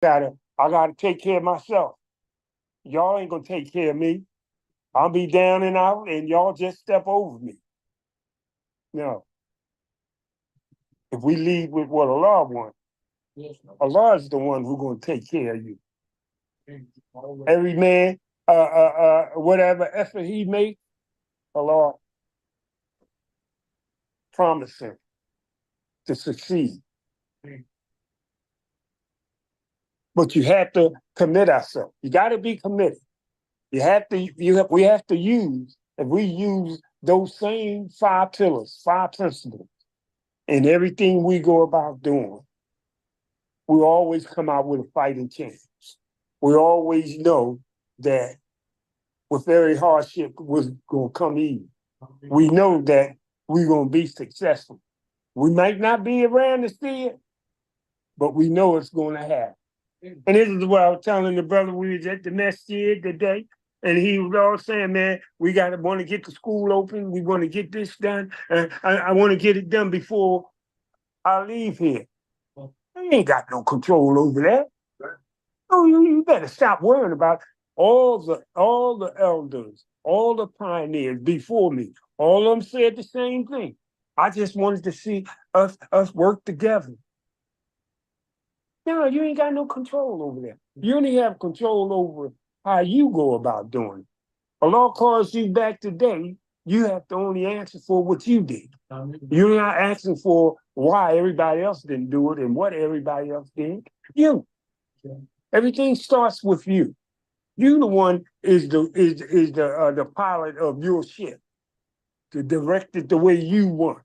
I gotta take care of myself. Y'all ain't gonna take care of me. I'll be down and out, and y'all just step over me. No. If we lead with what Allah wants, Allah is the one who's gonna take care of you. Every man, whatever effort he makes, Allah promised him to succeed. But you have to commit ourselves. You got to be committed. We have to use, if we use those same 5 pillars, 5 principles in everything we go about doing, we always come out with a fighting chance. We always know that with every hardship was going to come easy. We know that we're going to be successful. We might not be around to see it, but we know it's going to happen. And this is what I was telling the brother. We was at the masjid today, and he was all saying, man, we want to get the school open. We want to get this done. I want to get it done before I leave here. I ain't got no control over that. Oh, you better stop worrying about all the elders, all the pioneers before me. All of them said the same thing. I just wanted to see us work together. No, you ain't got no control over that. You only have control over how you go about doing it. Allah calls you back today, you have to only answer for what you did. You're not asking for why everybody else didn't do it and what everybody else did. You. Everything starts with you. You the one is the pilot of your ship, to direct it the way you want.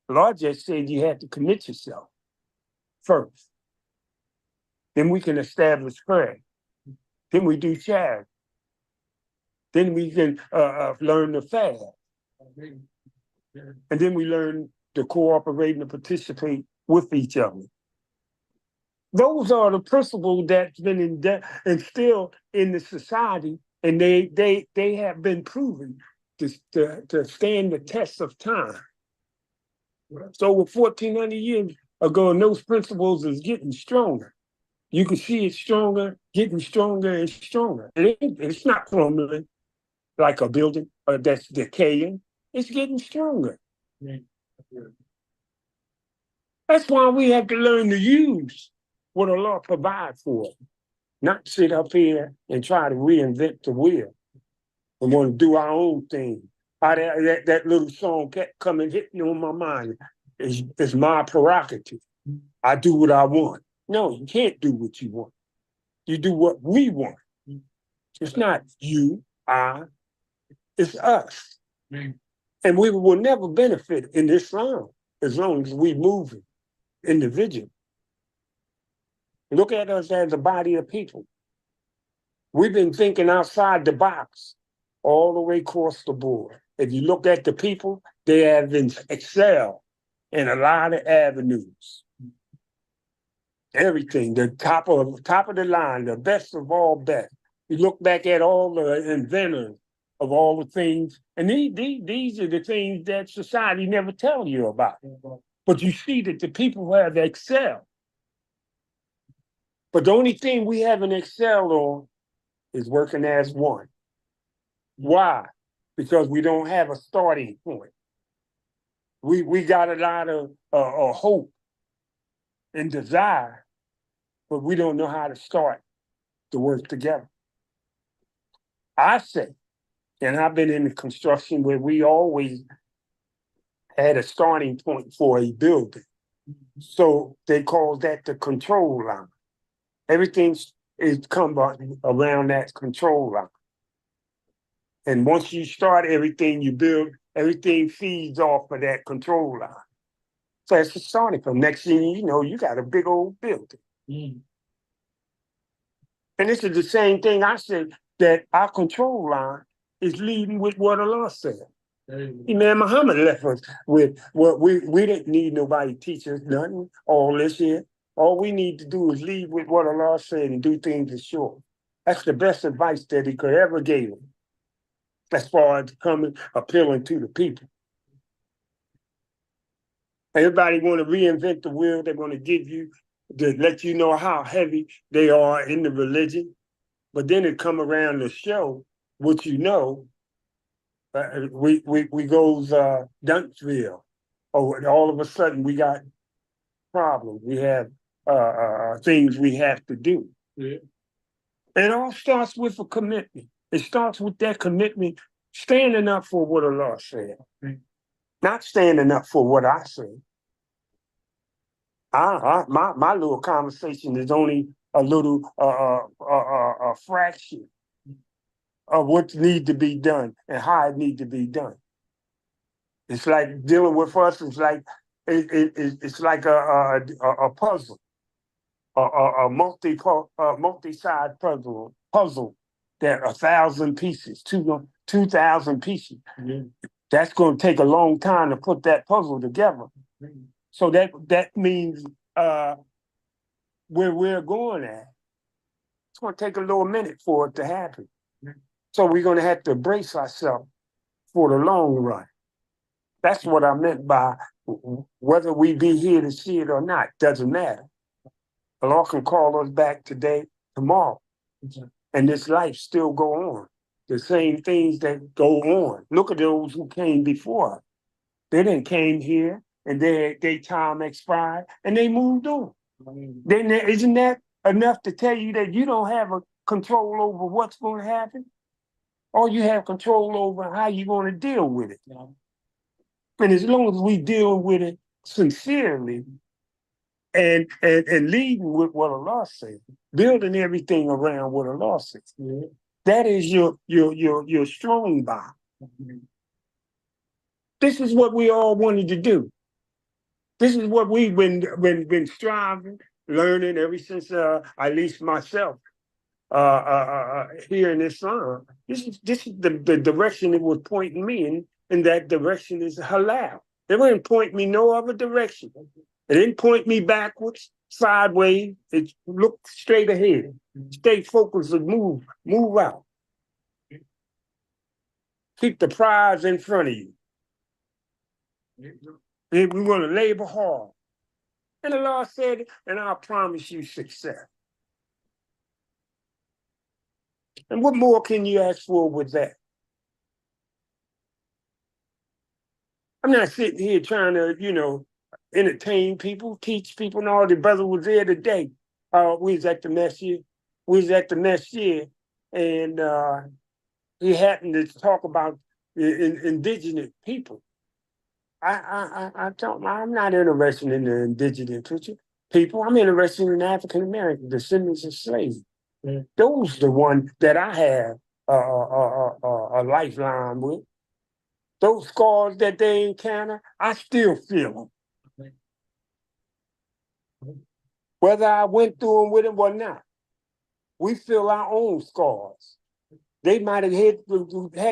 Allah just said you had to commit yourself first. Then we can establish prayer. Then we do charity. Then we can learn to fast. And then we learn to cooperate and to participate with each other. Those are the principles that's been instilled in the society, and they have been proven to stand the test of time. So with 1,400 years ago, and those principles is getting stronger. You can see it getting stronger and stronger. It's not crumbling like a building that's decaying. It's getting stronger. That's why we have to learn to use what Allah provides for us, not sit up here and try to reinvent the wheel and want to do our own thing. That little song kept coming, hitting on my mind. It's my prerogative. I do what I want. No, you can't do what you want. You do what we want. It's not you, I, it's us. And we will never benefit in Islam as long as we move individually. Look at us as a body of people. We've been thinking outside the box all the way across the board. If you look at the people, they have excelled in a lot of avenues. Everything, the top of the line, the best of all best. You look back at all the inventors of all the things, and these are the things that society never tells you about. But you see that the people have excelled. But the only thing we haven't excelled on is working as one. Why? Because we don't have a starting point. We got a lot of hope and desire, but we don't know how to start to work together. I say, and I've been in the construction where we always had a starting point for a building. So they call that the control line. Everything is come around that control line. And once you start everything you build, everything feeds off of that control line. So it's a starting point. Next thing you know, you got a big old building. And this is the same thing I said, that our control line is leading with what Allah said. Imam Muhammad left us with what we didn't need nobody to teach us nothing all this year. All we need to do is lead with what Allah said and do things as sure. That's the best advice that he could ever give him, as far as appealing to the people. Everybody want to reinvent the wheel. They want to give you to let you know how heavy they are in the religion. But then it come around to show what you know. We goes Dunksville. Oh, and all of a sudden we got problems. We have things we have to do. Yeah. It all starts with a commitment. It starts with that commitment, standing up for what Allah said, not standing up for what I say. My little conversation is only a little a fraction of what needs to be done and how it needs to be done. It's like dealing with us. It's like it's like a puzzle, a multi-side puzzle that 1,000 pieces, 2,000 pieces. Mm-hmm. That's going to take a long time to put that puzzle together. Mm-hmm. So that means where we're going at, it's going to take a little minute for it to happen. Mm-hmm. So we're going to have to brace ourselves for the long run. That's what I meant by whether we be here to see it or not, doesn't matter. Allah can call us back today, tomorrow, and this life still go on. The same things that go on. Look at those who came before us. They didn't came here and their time expired and they moved on. Then isn't that enough to tell you that you don't have a control over what's going to happen? All you have control over how you're going to deal with it. And as long as we deal with it sincerely and leading with what Allah says, building everything around what Allah says, that is your strong box. This is what we all wanted to do. This is what we've been striving, learning ever since at least myself here in Islam. This is the direction it was pointing me in. And that direction is halal. It didn't point me no other direction. It didn't point me backwards, sideways. It looked straight ahead. Stay focused and move out. Keep the prize in front of you. And we want to labor hard. And Allah said, and I promise you success. And what more can you ask for with that? I'm not sitting here trying to, entertain people, teach people. And all the brother was there today. We was at the masjid. And he happened to talk about indigenous people. I'm not interested in the indigenous people. I'm interested in African American descendants of slaves. Mm-hmm. Those are the ones that I have a lifeline with. Those scars that they encounter, I still feel them. Whether I went through them with them or not, we feel our own scars. They might have had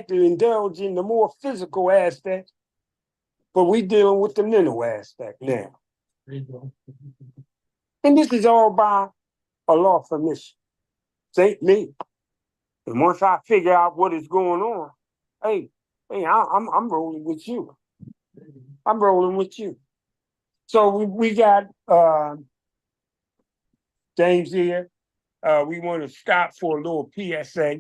to indulge in the more physical aspect, but we dealing with the mental aspect now. And this is all by Allah's permission. It ain't me. And once I figure out what is going on, hey, I'm rolling with you. I'm rolling with you. So we got James here. We want to stop for a little PSA.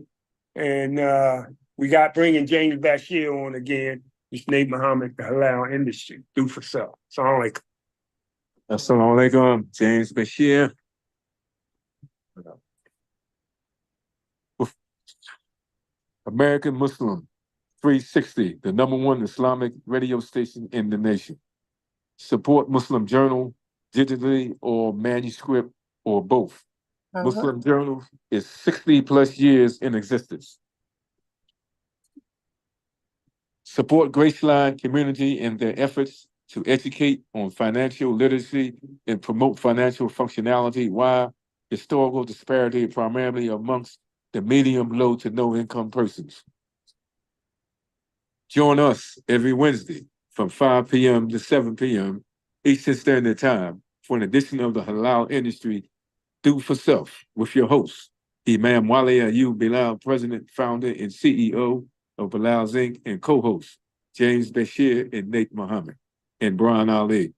And we got bringing James Bashir on again. He's Nate Muhammad, the Halal industry. Do for self. Assalamu alaikum. Assalamu alaikum. James Bashir. American Muslim 360, the #1 Islamic radio station in the nation. Support Muslim Journal digitally or manuscript or both. Muslim Journal is 60 plus years in existence. Support Graceline community in their efforts to educate on financial literacy and promote financial functionality while historical disparity primarily amongst the medium, low to no income persons. Join us every Wednesday from 5 p.m. to 7 p.m. Eastern Standard Time for an edition of the Halal Industry Do for Self with your host, Imam Wali Ayyub Bilal, President, Founder, and CEO of Bilal Inc., and co-host, James Bashir and Nate Muhammad, and Brian Ali.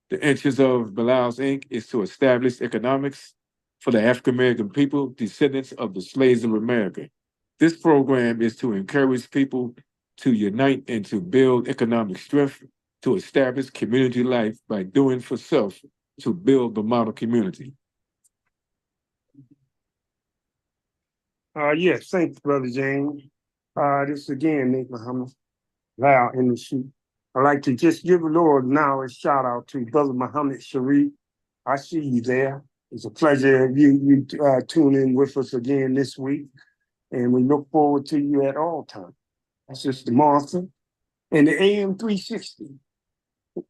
The interest of Bilal's Inc. is to establish economics for the African American people, descendants of the slaves of America. This program is to encourage people to unite and to build economic strength, to establish community life by doing for self, to build the model community. Yes, thanks, Brother James. This is again, Nate Muhammad, Halal in the shoot. I'd like to just give the Lord now a shout out to Brother Muhammad Sharif. I see you there. It's a pleasure you tune in with us again this week. And we look forward to you at all times. Sister Martha and the AM 360.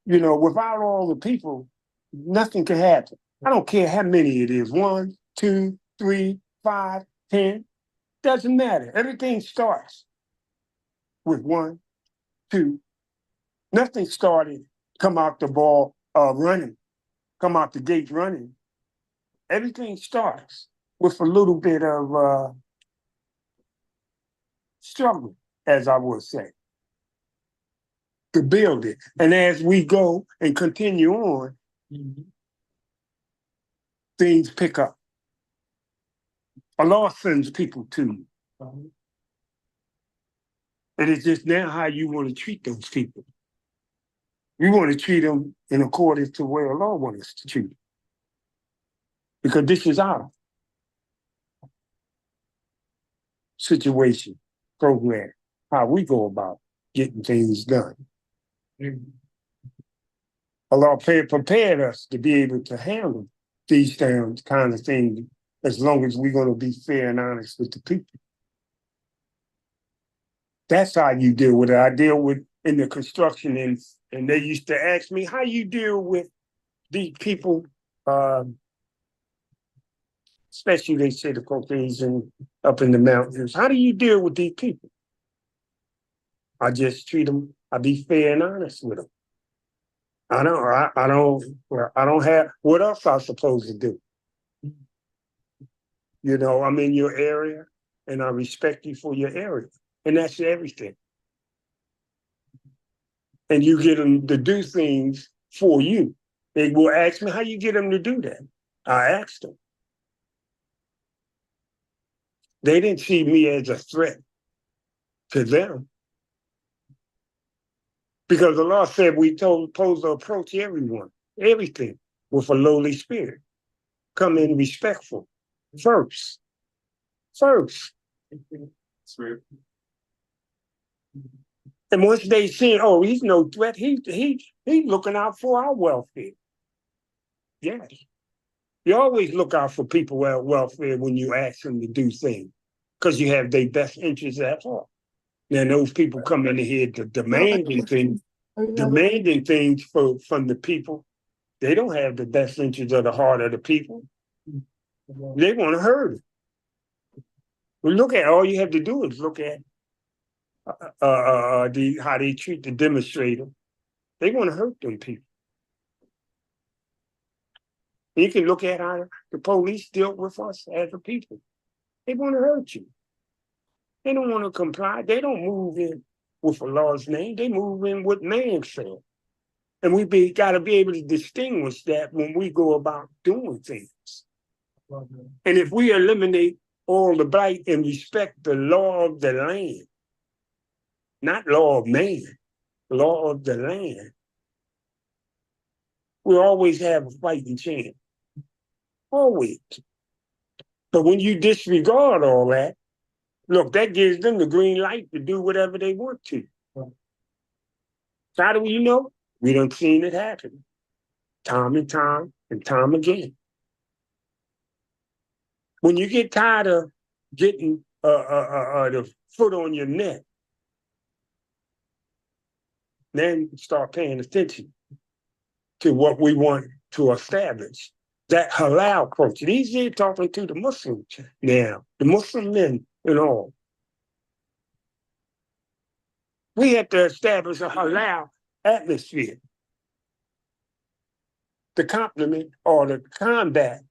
You know, without all the people, nothing can happen. I don't care how many it is, 1, 2, 3, 5, 10. Doesn't matter. Everything starts with 1, 2. Nothing started, come out the ball running, come out the gate running. Everything starts with a little bit of struggle, as I would say, to build it. And as we go and continue on, things pick up. Allah sends people to you. And it's just now how you want to treat those people. You want to treat them in accordance to where Allah wants us to treat them. Because this is our situation, program, how we go about getting things done. Allah prepared us to be able to handle these kind of things as long as we're going to be fair and honest with the people. That's how you deal with it. I deal with in the construction, and they used to ask me, how you deal with these people, especially they say the Caucasian up in the mountains. How do you deal with these people? I just treat them, I be fair and honest with them. I don't have, what else I'm supposed to do? You know, I'm in your area and I respect you for your area. And that's everything. And you get them to do things for you. They will ask me, how you get them to do that? I asked them. They didn't see me as a threat to them. Because Allah said we supposed to approach everyone, everything, with a lowly spirit. Come in respectful. First. And once they see, oh, he's no threat, he's looking out for our welfare. Yes. You always look out for people's welfare when you ask them to do things, because you have their best interests at heart. Now those people come in here to demanding things from the people. They don't have the best interests of the heart of the people. They want to hurt it. Well, look at, all you have to do is look at how they treat the demonstrator. They want to hurt them people. You can look at how the police deal with us as a people. They want to hurt you. They don't want to comply. They don't move in with Allah's name. They move in with man said. And we got to be able to distinguish that when we go about doing things. And if we eliminate all the blight and respect the law of the land, not law of man, law of the land, we always have a fighting chance. Always. But when you disregard all that, look, that gives them the green light to do whatever they want to. How do we know? We done seen it happen time and time again. When you get tired of getting the foot on your neck, then start paying attention to what we want to establish. That halal culture. These are talking to the Muslims now, the Muslim men and all. We have to establish a halal atmosphere to complement or to combat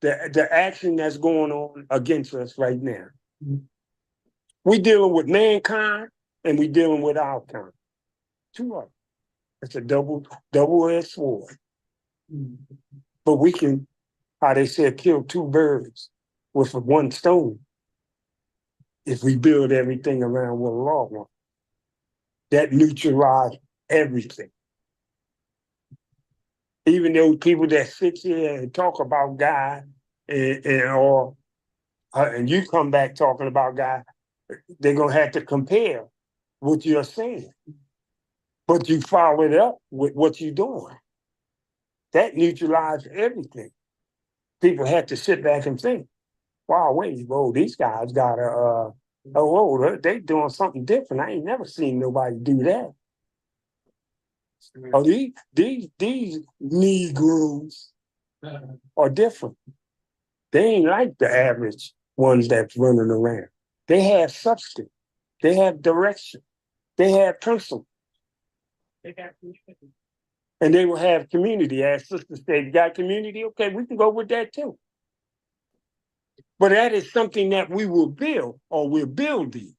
the action that's going on against us right now. We're dealing with mankind and we're dealing with our kind. Two of them. It's a double-edged sword. But we can, how they said, kill two birds with one stone if we build everything around what Allah wants. That neutralizes everything. Even those people that sit here and talk about God and you come back talking about God, they're going to have to compare what you're saying. But you follow it up with what you're doing. That neutralizes everything. People have to sit back and think, wow, wait, whoa, these guys got they doing something different. I ain't never seen nobody do that. Oh, these Negroes are different. They ain't like the average ones that's running around. They have substance. They have direction. They have principle. And they will have community. As Sister said, you got community? Okay, we can go with that too. But that is something that we will build, or we're building.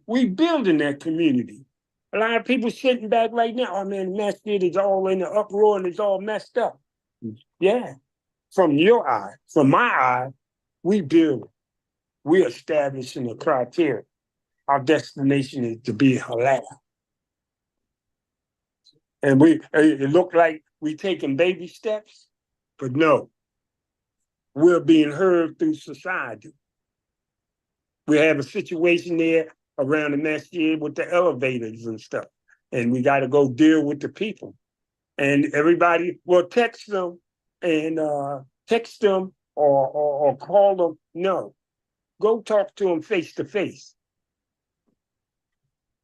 We building that community. A lot of people sitting back right now, oh man, the masjid is all in the uproar and it's all messed up. Yeah. From your eye, from my eye, we build. We're establishing a criteria. Our destination is to be halal. And it looked like we taking baby steps, but no, we're being heard through society. We have a situation there around the masjid with the elevators and stuff, and we got to go deal with the people. And everybody will text them or call them. No, go talk to them face to face.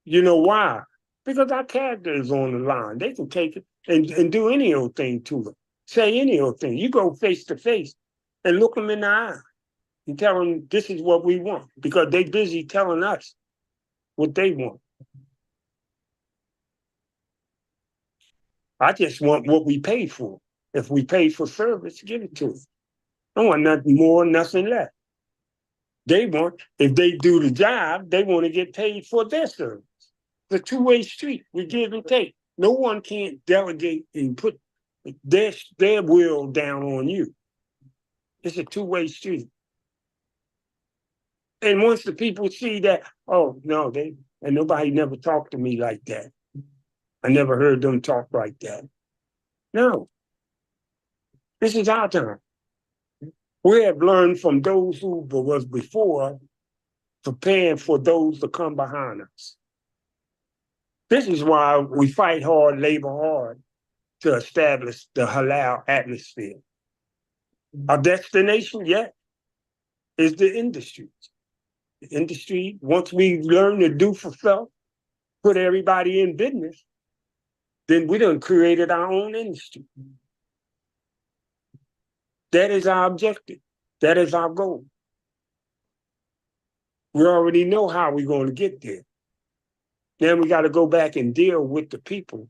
You know why? Because our character is on the line. They can take it and do any old thing to them. Say any old thing. You go face to face and look them in the eye and tell them this is what we want, because they busy telling us what they want. I just want what we pay for. If we pay for service, give it to us. I want nothing more, nothing less. They want, if they do the job, they want to get paid for their service. It's a two-way street. We give and take. No one can't delegate and put their will down on you. It's a two-way street. And once the people see that, oh, no, and nobody never talked to me like that. I never heard them talk like that. No. This is our time. We have learned from those who was before, preparing for those to come behind us. This is why we fight hard, labor hard to establish the halal atmosphere. Our destination, yet, is the industry. The industry, once we learn to do for self, put everybody in business, then we done created our own industry. That is our objective. That is our goal. We already know how we're going to get there. Then we got to go back and deal with the people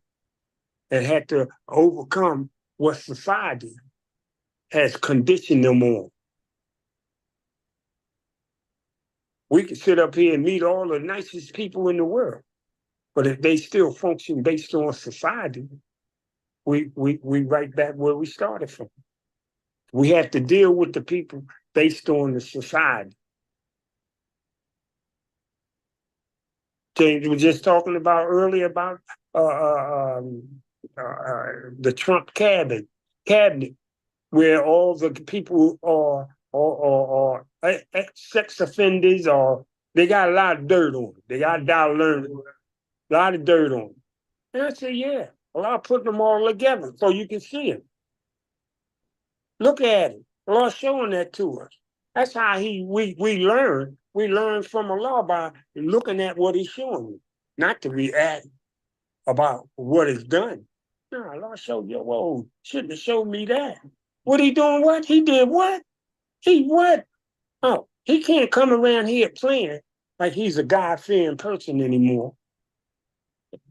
that had to overcome what society has conditioned them on. We can sit up here and meet all the nicest people in the world, but if they still function based on society, we right back where we started from. We have to deal with the people based on the society. James was just talking about earlier about the Trump cabinet, where all the people are sex offenders, or they got a lot of dirt on them. They got a lot of dirt on them. And I said, yeah, Allah put them all together so you can see it. Look at it. Allah's showing that to us. That's how we learn. We learn from Allah by looking at what He's showing you, not to react about what is done. No, Allah showed you, whoa, shouldn't have showed me that. What he doing what? He did what? He what? Oh, he can't come around here playing like he's a God-fearing person anymore,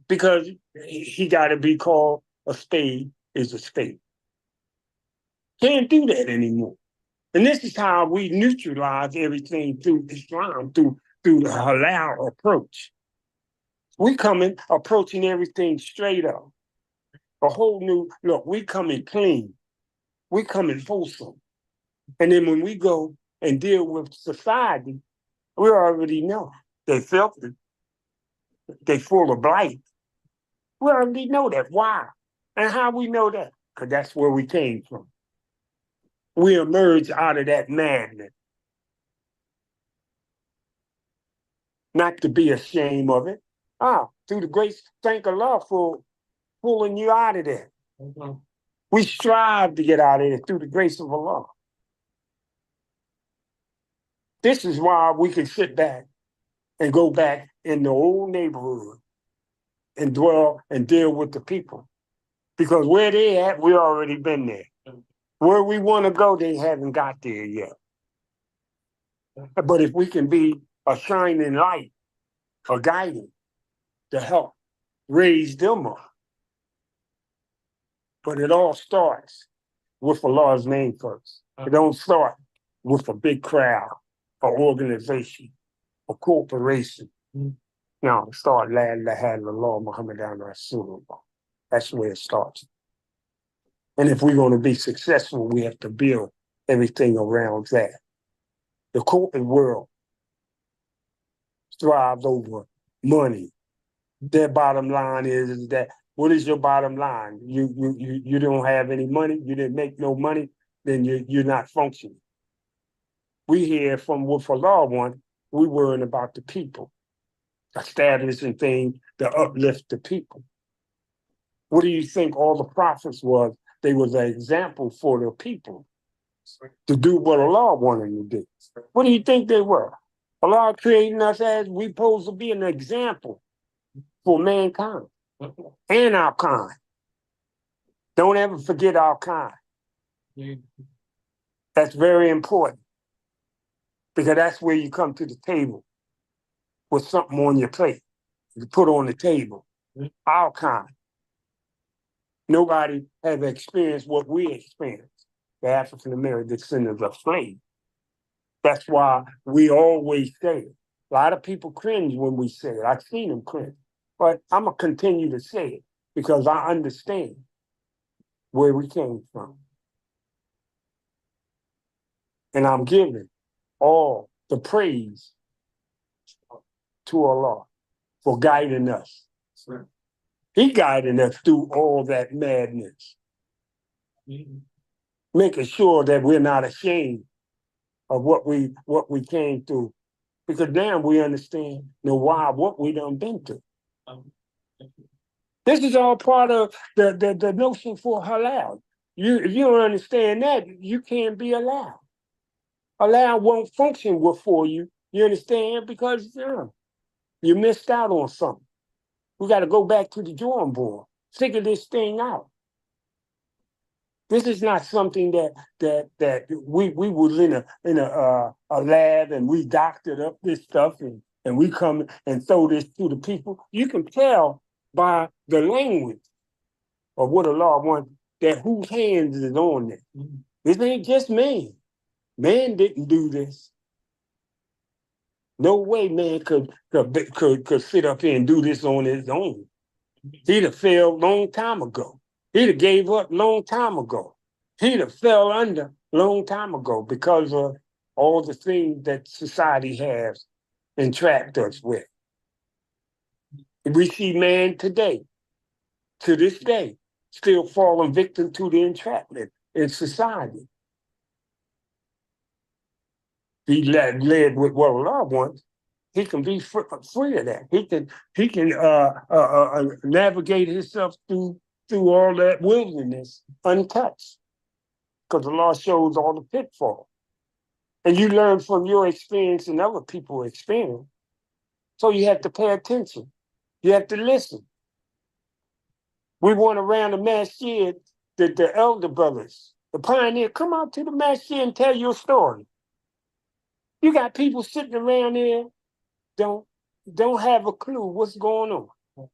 because he got to be called a spade is a spade. Can't do that anymore. And this is how we neutralize everything through Islam, through the halal approach. We come in approaching everything straight up. a whole new look. We coming clean. We coming wholesome. And then when we go and deal with society, we already know they filthy. They full of blight. We already know that. Why? And how we know that? Because that's where we came from. We emerged out of that madness. Not to be ashamed of it. Through the grace, thank Allah for pulling you out of there. Mm-hmm. We strive to get out of there through the grace of Allah. This is why we can sit back and go back in the old neighborhood and dwell and deal with the people. Because where they at, we already been there. Where we want to go, they haven't got there yet. But if we can be a shining light, a guiding to help raise them up. But it all starts with Allah's name first. It don't start with a big crowd, or organization, or corporation. No, it starts La ilaha illallah Muhammadan Rasulullah. That's where it starts. And if we're going to be successful, we have to build everything around that. The corporate world strives over money. Their bottom line is that, what is your bottom line? You don't have any money, you didn't make no money, then you're not functioning. We hear from what Allah wants, we worrying about the people, establishing things to uplift the people. What do you think all the prophets was? They was an example for the people to do what Allah wanted them to do. What do you think they were? Allah creating us as we supposed to be an example for mankind and our kind. Don't ever forget our kind. That's very important, because that's where you come to the table with something on your plate. You put on the table, our kind. Nobody have experienced what we experienced, the African American descendants of slaves. That's why we always say it. A lot of people cringe when we say it. I've seen them cringe. But I'm going to continue to say it because I understand where we came from. And I'm giving all the praise to Allah for guiding us. Sure. He guided us through all that madness, making sure that we're not ashamed of what we came through, because now we understand why what we done been through. This is all part of the notion for halal. If you don't understand that, you can't be allowed. Halal won't function for you. You understand? Because you missed out on something. We got to go back to the drawing board, figure this thing out. This is not something that we was in a lab and we doctored up this stuff and we come and throw this to the people. You can tell by the language of what Allah wants that whose hands is on it. This ain't just man. Man didn't do this. No way man could sit up here and do this on his own. He'd have failed long time ago. He'd have gave up long time ago. He'd have fell under long time ago because of all the things that society has entrapped us with. We see man today, to this day, still falling victim to the entrapment in society. He led with what Allah wants. He can be free of that. He can navigate himself through all that wilderness untouched, because Allah shows all the pitfalls, and you learn from your experience and other people's experience. So you have to pay attention. You have to listen. We went around the masjid, the elder brothers, the pioneer, come out to the masjid and tell your story. You got people sitting around there, don't have a clue what's going on.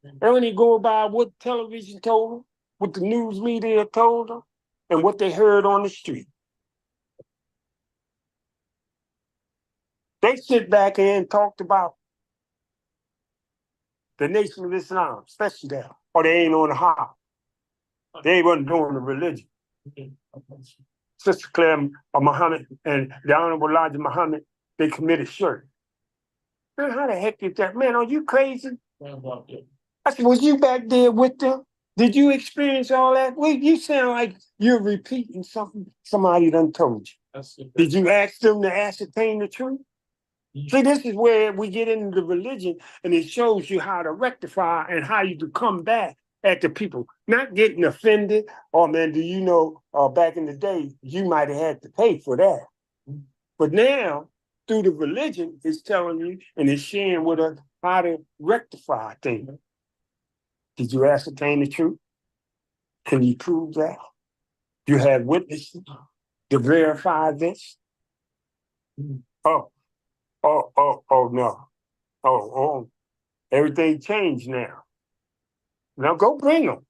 They only go by what television told them, what the news media told them, and what they heard on the street. They sit back here and talked about the Nation of Islam, especially that, or they ain't on the hop. They wasn't doing the religion. Sister Claire Muhammad and the Honorable Elijah Muhammad, they committed shirk. Man, how the heck is that? Man, are you crazy? I said, was you back there with them? Did you experience all that? Well, you sound like you're repeating something somebody done told you. Did you ask them to ascertain the truth? See, this is where we get into the religion, and it shows you how to rectify and how you to come back at the people, not getting offended. Oh man, do you know? Back in the day, you might have had to pay for that, but now through the religion, it's telling you and it's sharing with us how to rectify things. Did you ascertain the truth? Can you prove that? You have witnesses to verify this? Oh, no. Oh, everything changed now. Now go bring them.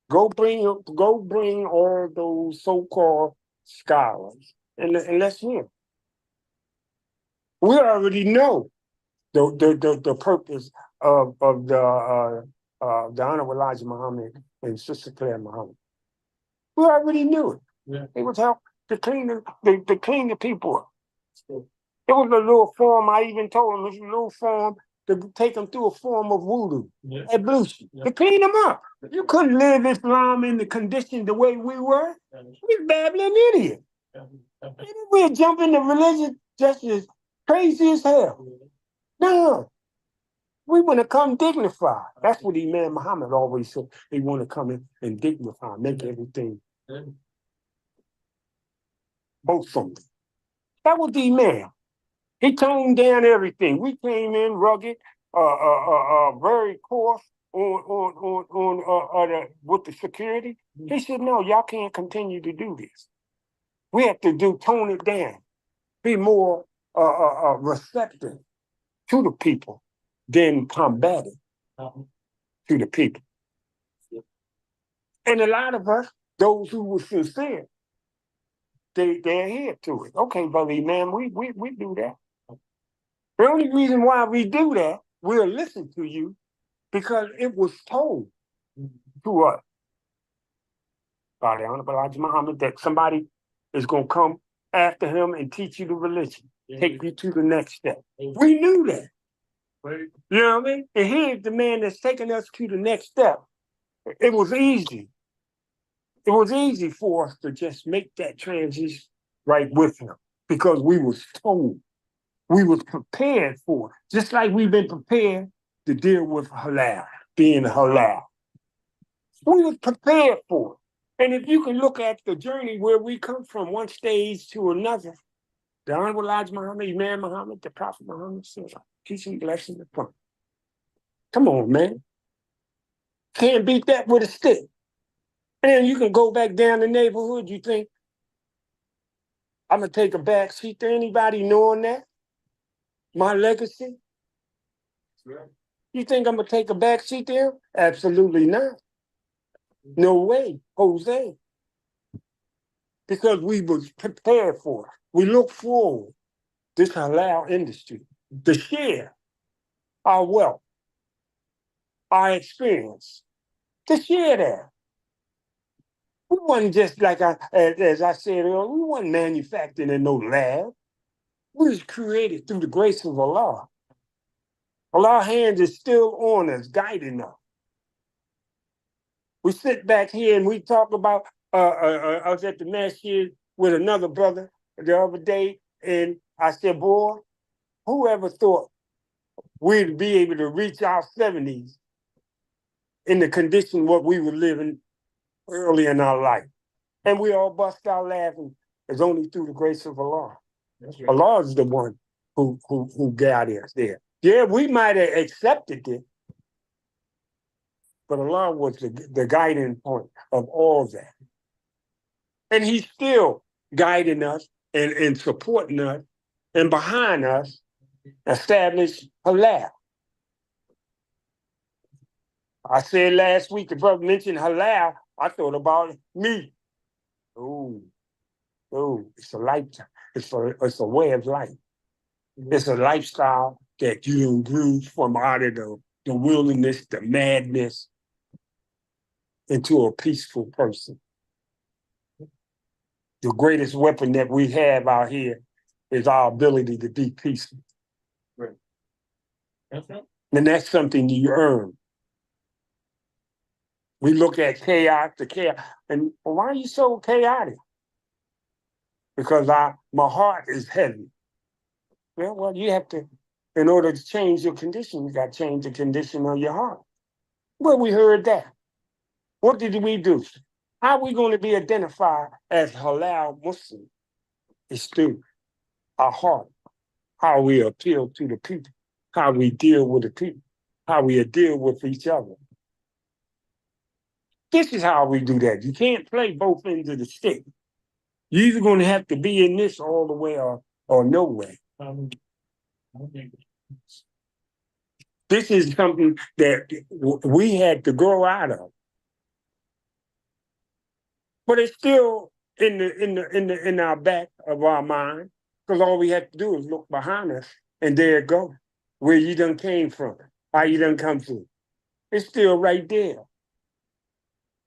Go bring all those so-called scholars and let's hear. We already know the purpose of the Honorable Elijah Muhammad and Sister Claire Muhammad. We already knew it. Yeah. It was help to clean the people up. It was a little form. I even told them it's a little form to take them through a form of voodoo at Blushi to clean them up. You couldn't live Islam in the condition the way we were. We're babbling idiots. We're jumping the religion just as crazy as hell. No. We want to come dignified. That's what Imam Muhammad always said. They want to come in and dignify, make everything wholesome. That was the Imam. He toned down everything. We came in rugged, very coarse with the security. He said, "No, y'all can't continue to do this. We have to tone it down, be more receptive to the people than combative to the people." And a lot of us, those who were sincere, they adhere to it. Okay, brother Imam, we do that. The only reason why we do that, we'll listen to you, because it was told to us by the Honorable Elijah Muhammad that somebody is going to come after him and teach you the religion, take you to the next step. We knew that. You know what I mean? And here's the man that's taking us to the next step. It was easy. It was easy for us to just make that transition right with him because we was told. We was prepared for it, just like we've been prepared to deal with halal, being halal. We was prepared for it. And if you can look at the journey where we come from one stage to another, the Honorable Elijah Muhammad, Imam Muhammad, the Prophet Muhammad says, peace and blessings upon him. Come on, man. Can't beat that with a stick. And then you can go back down the neighborhood, you think, I'm going to take a back seat to anybody knowing that? My legacy? You think I'm going to take a back seat there? Absolutely not. No way, Jose. Because we was prepared for it. We look forward, this halal industry, to share our wealth, our experience, to share that. We wasn't just like, as I said earlier, we wasn't manufactured in no lab. We was created through the grace of Allah. Allah's hand is still on us, guiding us. We sit back here and we talk about, I was at the masjid with another brother the other day, and I said, boy, whoever thought we'd be able to reach our 70s in the condition what we were living early in our life. And we all bust out laughing. It's only through the grace of Allah. Right. Allah is the one who guided us there. Yeah, we might have accepted it, but Allah was the guiding point of all that. And he's still guiding us and supporting us and behind us establish halal. I said last week, the brother mentioned halal, I thought about me. Oh, it's a lifetime. It's a way of life. It's a lifestyle that you grew from out of the wilderness, the madness, into a peaceful person. The greatest weapon that we have out here is our ability to be peaceful. Right. Okay. And that's something you earn. We look at chaos, the chaos, and why are you so chaotic? Because my heart is heavy. Well, you have to, in order to change your condition, you got to change the condition of your heart. Well, we heard that. What did we do? How are we going to be identified as halal Muslim? It's through our heart, how we appeal to the people, how we deal with the people, how we deal with each other. This is how we do that. You can't play both ends of the stick. You're either going to have to be in this all the way or no way. This is something that we had to grow out of. But it's still in our back of our mind, because all we have to do is look behind us, and there it goes, where you done came from, how you done come from. It's still right there.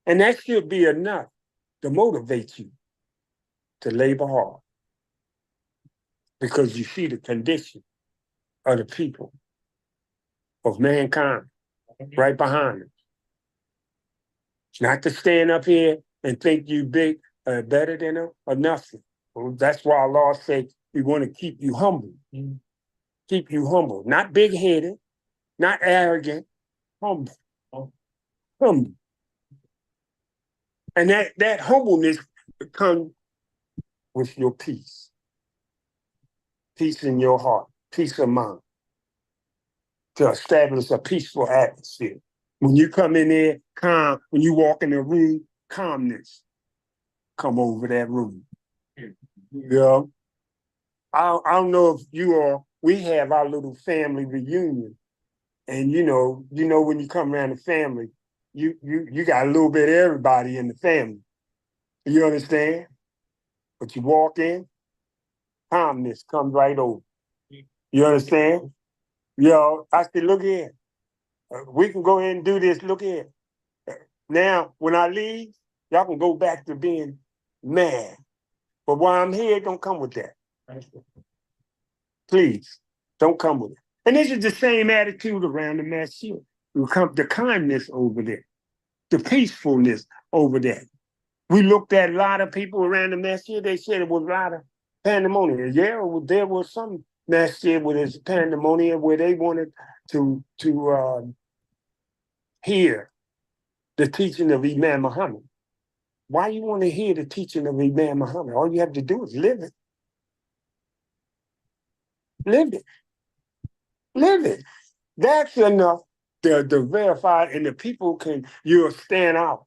And that should be enough to motivate you to labor hard, because you see the condition of the people, of mankind, right behind us. Not to stand up here and think you big, better than them, or nothing. Well, that's why Allah said we want to keep you humble. Keep you humble. Not big-headed, not arrogant, humble. Humble. And that humbleness comes with your peace. Peace in your heart, peace of mind. To establish a peaceful atmosphere. When you come in there, calm. When you walk in the room, calmness come over that room. You know? I don't know if we have our little family reunion. And you know when you come around the family, you got a little bit of everybody in the family. You understand? But you walk in, calmness comes right over. You understand? I said, look here. We can go ahead and do this. Look here. Now, when I leave, y'all can go back to being mad. But while I'm here, don't come with that. Please, don't come with it. And this is the same attitude around the masjid. The kindness over there, the peacefulness over there. We looked at a lot of people around the masjid. They said it was a lot of pandemonium. Yeah, there was some masjid with this pandemonium where they wanted to hear the teaching of Imam Muhammad. Why you want to hear the teaching of Imam Muhammad? All you have to do is live it. Live it. Live it. That's enough to verify, and the people you'll stand out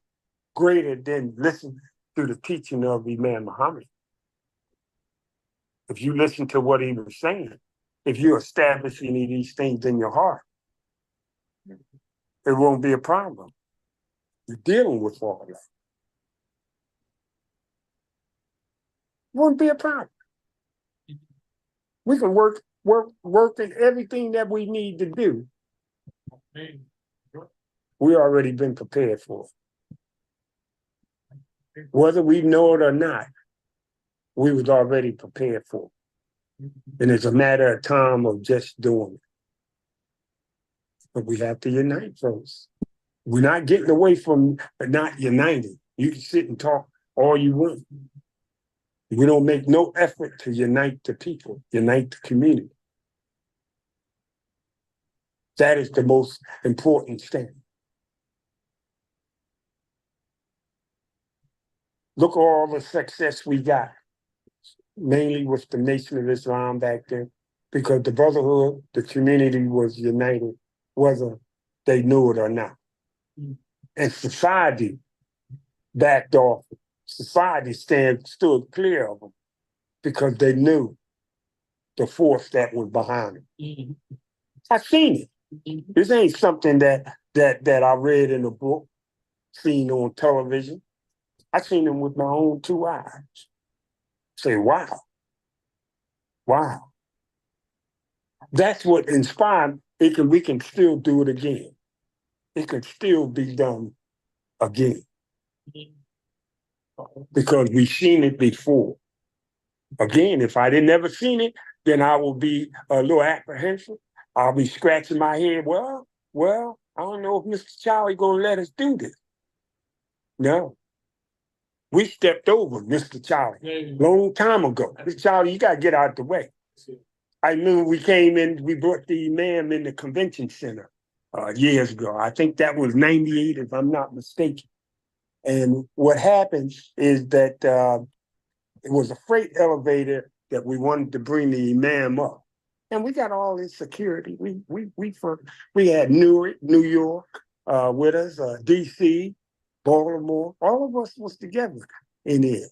greater than listen to the teaching of Imam Muhammad. If you listen to what he was saying, if you're establishing these things in your heart, it won't be a problem. You're dealing with all that. It won't be a problem. We can work in everything that we need to do. We already been prepared for it. Whether we know it or not, we was already prepared for it. And it's a matter of time of just doing it. But we have to unite first. We're not getting away from not uniting. You can sit and talk all you want. We don't make no effort to unite the people, unite the community. That is the most important thing. Look at all the success we got, mainly with the Nation of Islam back then, because the brotherhood, the community was united, whether they knew it or not. And society backed off. Society stood clear of them because they knew the force that was behind them. I seen it. This ain't something that I read in a book, seen on television. I seen them with my own two eyes. Say, wow. Wow. That's what inspired we can still do it again. It can still be done again. because we've seen it before. Again, if I didn't ever seen it, then I will be a little apprehensive. I'll be scratching my head. Well, I don't know if Mr. Charlie gonna let us do this. No. We stepped over Mr. Charlie long time ago. Mr. Charlie, you gotta get out the way. I knew we came in, we brought the Imam in the convention center years ago. I think that was 98, if I'm not mistaken. And what happened is that it was a freight elevator that we wanted to bring the Imam up. And we got all this security. We had Newark, New York with us, DC, Baltimore. All of us was together in there.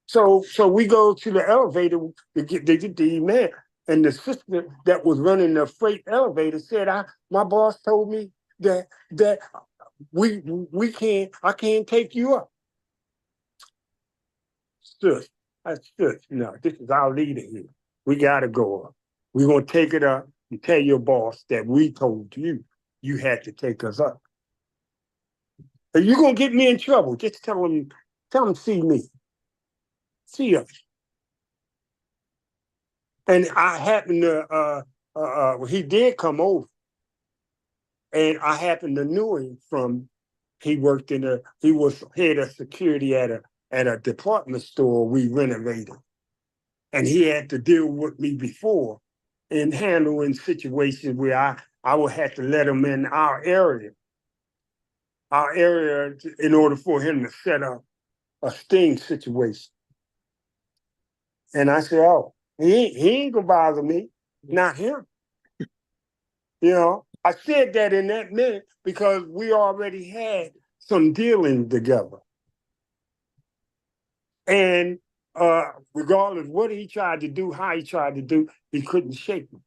So we go to the elevator to get the Imam. And the sister that was running the freight elevator said, my boss told me that I can't take you up. Stood. I stood. No, this is our leader here. We gotta go up. We're gonna take it up and tell your boss that we told you had to take us up. If you're gonna get me in trouble, just tell him see me. See us. And I happened to he did come over. And I happened to know him from he was head of security at a department store we renovated. And he had to deal with me before in handling situations where I would have to let him in our area in order for him to set up a sting situation. And I said, oh, he ain't gonna bother me, not him. You know, I said that in that minute because we already had some dealing together. And regardless what he tried to do, how he tried to do, he couldn't shake me.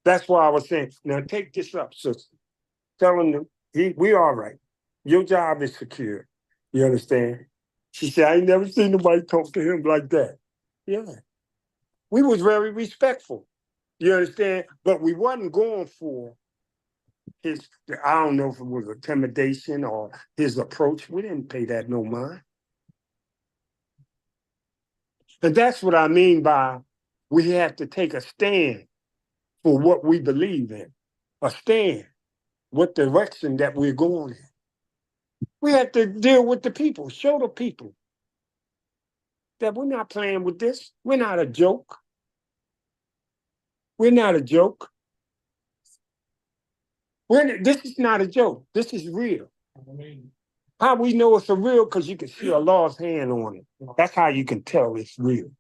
That's why I was saying, now take this up, sister. Tell him we all right. Your job is secure. You understand? She said, I ain't never seen nobody talk to him like that. Yeah. We was very respectful. You understand? But we wasn't going for I don't know if it was intimidation or his approach. We didn't pay that no mind. And that's what I mean by we have to take a stand for what we believe in, a stand, what direction that we're going in. We have to deal with the people, show the people that we're not playing with this. We're not a joke. We're not a joke. This is not a joke. This is real. How we know it's a real? Because you can see Allah's hand on it. That's how you can tell it's real.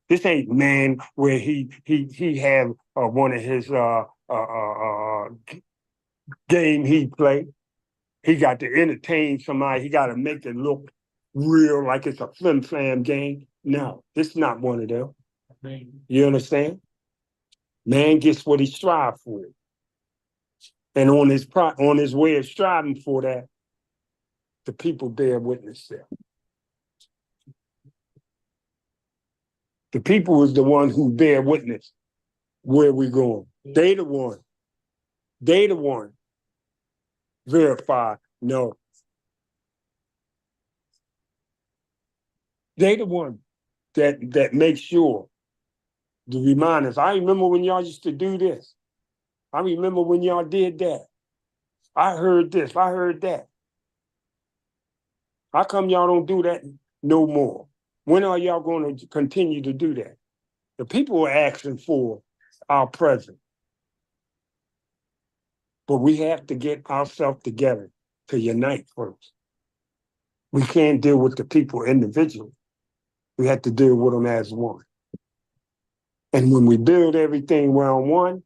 This ain't man where he have one of his game he play. He got to entertain somebody. He got to make it look real, like it's a flim flam game. No, this is not one of them. You understand? Man gets what he strives for, and on his way of striving for that, the people bear witness there. The people is the one who bear witness where we're going. They the one. They the one. Verify. No. They the one that makes sure to remind us. I remember when y'all used to do this. I remember when y'all did that. I heard this. I heard that. How come y'all don't do that no more? When are y'all going to continue to do that? The people are asking for our presence. But we have to get ourselves together to unite first. We can't deal with the people individually. We have to deal with them as one. And when we build everything around one,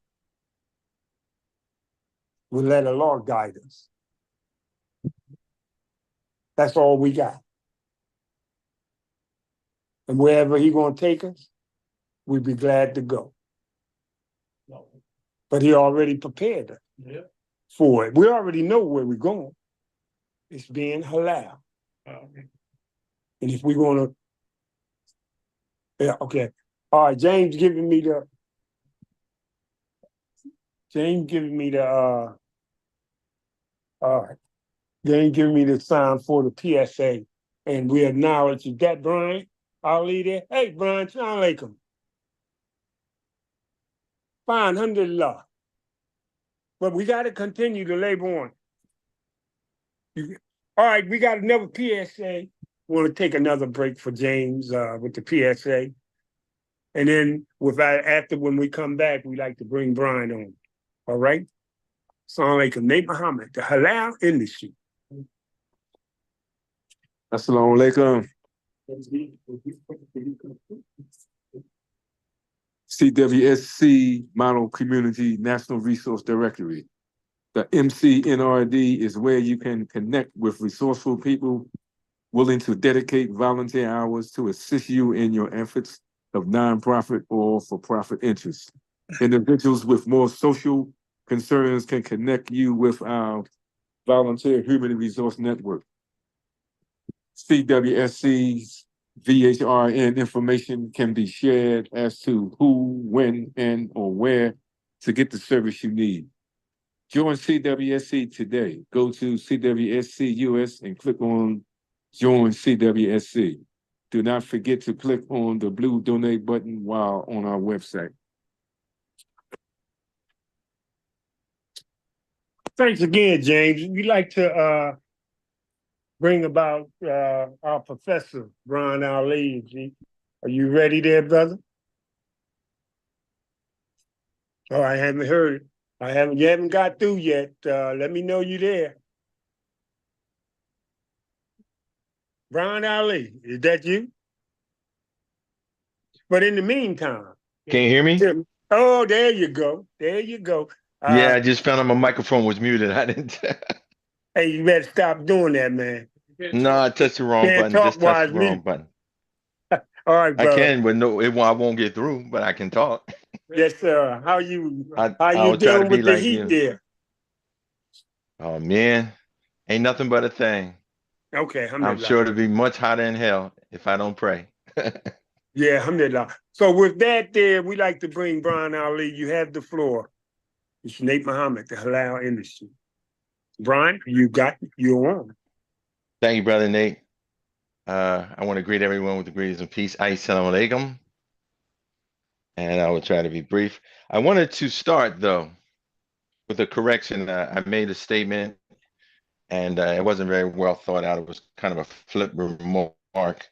we let Allah guide us. That's all we got. And wherever He's going to take us, we'd be glad to go. But He already prepared us for it. We already know where we're going. It's being halal. And if we're going to, yeah, okay. All right, James giving me the, all right. They ain't giving me the sign for the PSA. And we acknowledge that Brian, Ali there. Hey, Brian, Assalamu alaikum. Fine, alhamdulillah. But we got to continue to labor on. All right, we got another PSA. We want to take another break for James with the PSA. And then after when we come back, we like to bring Brian on. All right? Assalamu alaikum. Nate Muhammad, the Halal industry. Assalamu alaikum. CWSC Model Community National Resource Directory. The MCNRD is where you can connect with resourceful people willing to dedicate volunteer hours to assist you in your efforts of nonprofit or for-profit interests. Individuals with more social concerns can connect you with our volunteer human resource network. CWSC's VHRN information can be shared as to who, when, and or where to get the service you need. Join CWSC today. Go to CWSC US and click on Join CWSC. Do not forget to click on the blue donate button while on our website. Thanks again, James. We like to bring about our professor, Brian Ali. Are you ready there, brother? Oh, I haven't heard it. You haven't got through yet. Let me know you there. Brian Ali, is that you? But in the meantime. Can you hear me? Oh, there you go. There you go. Yeah, I just found out my microphone was muted. I didn't. Hey, you better stop doing that, man. No, I touched the wrong Can't button. talk Just touched the while wrong button. All right, I brother. can, but no, I won't get through. But I can talk. Yes, sir. How you I'll try to dealing be with the like heat you. there? Oh man, ain't nothing but a thing. Okay, I'm alhamdulillah. sure to be much hotter in hell if I don't pray. Yeah, alhamdulillah. So with that there, we like to bring Brian Ali. You have the floor. It's Nate Muhammad, the Halal industry. Brian, you're on. Thank you, brother Nate. I want to greet everyone with the greetings of peace. Assalamu alaikum. And I will try to be brief. I wanted to start though with a correction. I made a statement and it wasn't very well thought out. It was kind of a flip remark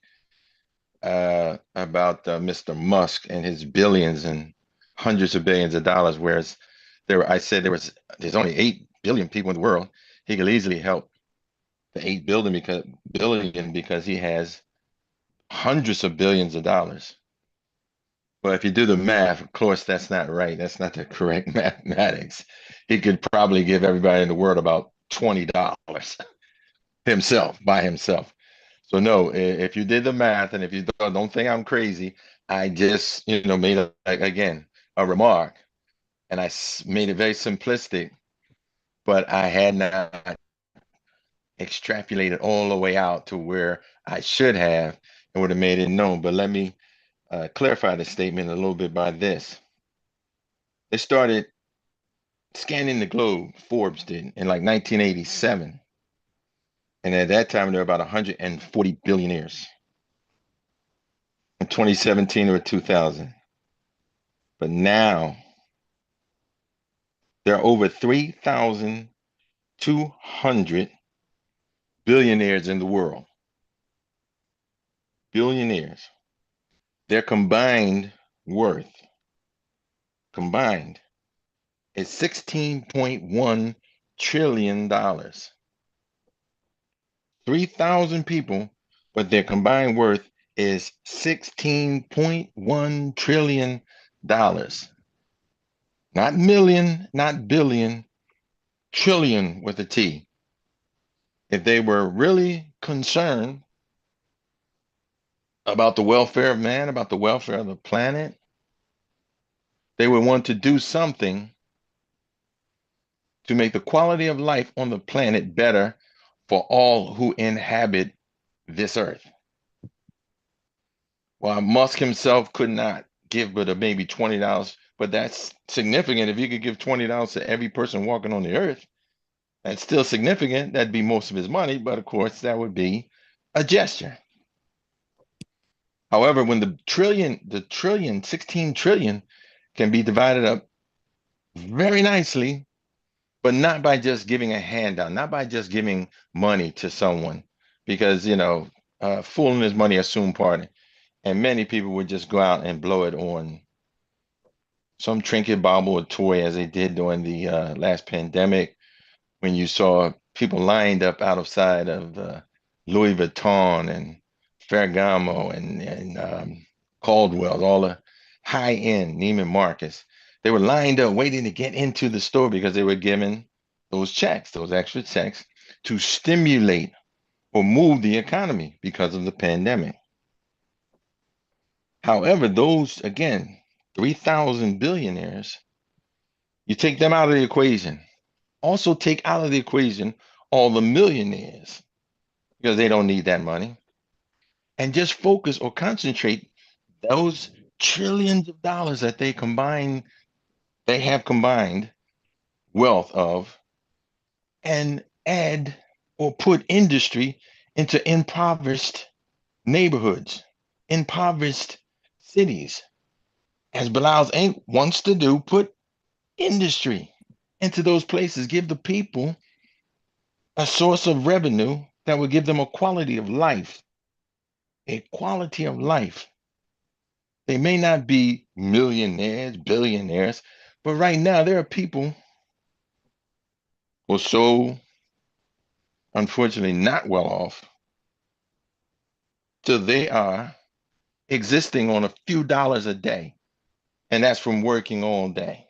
about Mr. Musk and his billions and hundreds of billions of dollars, whereas I said there's only 8 billion people in the world. He could easily help the 8 billion because he has hundreds of billions of dollars. But if you do the math, of course, that's not right. That's not the correct mathematics. He could probably give everybody in the world about $20 by himself. So no, if you did the math and if you don't think I'm crazy, I just made again a remark, and I made it very simplistic, but I had not extrapolated all the way out to where I should have and would have made it known. But let me clarify the statement a little bit by this. They started scanning the globe, Forbes did, in like 1987. And at that time, there were about 140 billionaires. In 2017 or 2000. But now, there are over 3,200 billionaires in the world. Billionaires. Their combined worth, is $16.1 trillion. 3,000 people, but their combined worth is $16.1 trillion. Not million, not billion, trillion with a T. If they were really concerned about the welfare of man, about the welfare of the planet, they would want to do something to make the quality of life on the planet better for all who inhabit this earth. While Musk himself could not give but maybe $20, but that's significant. If you could give $20 to every person walking on the earth, That's still significant. That'd be most of his money, but of course, that would be a gesture. However, when the trillion, 16 trillion can be divided up very nicely, but not by just giving a handout, not by just giving money to someone, because, fooling is money, assume pardon. And many people would just go out and blow it on some trinket, bauble, or toy, as they did during the last pandemic, when you saw people lined up outside of Louis Vuitton and Ferragamo and Caldwell, all the high-end Neiman Marcus. They were lined up waiting to get into the store because they were given those checks, those extra checks, to stimulate or move the economy because of the pandemic. However, those, again, 3,000 billionaires, you take them out of the equation. Also take out of the equation all the millionaires, because they don't need that money, and just focus or concentrate those trillions of dollars that they have combined wealth of, and add or put industry into impoverished neighborhoods, impoverished cities. As Bilal's Inc. wants to do, put industry into those places, give the people a source of revenue that would give them a quality of life, a quality of life. They may not be millionaires, billionaires, but right now there are people who are so unfortunately not well off, so they are existing on a few dollars a day, and that's from working all day.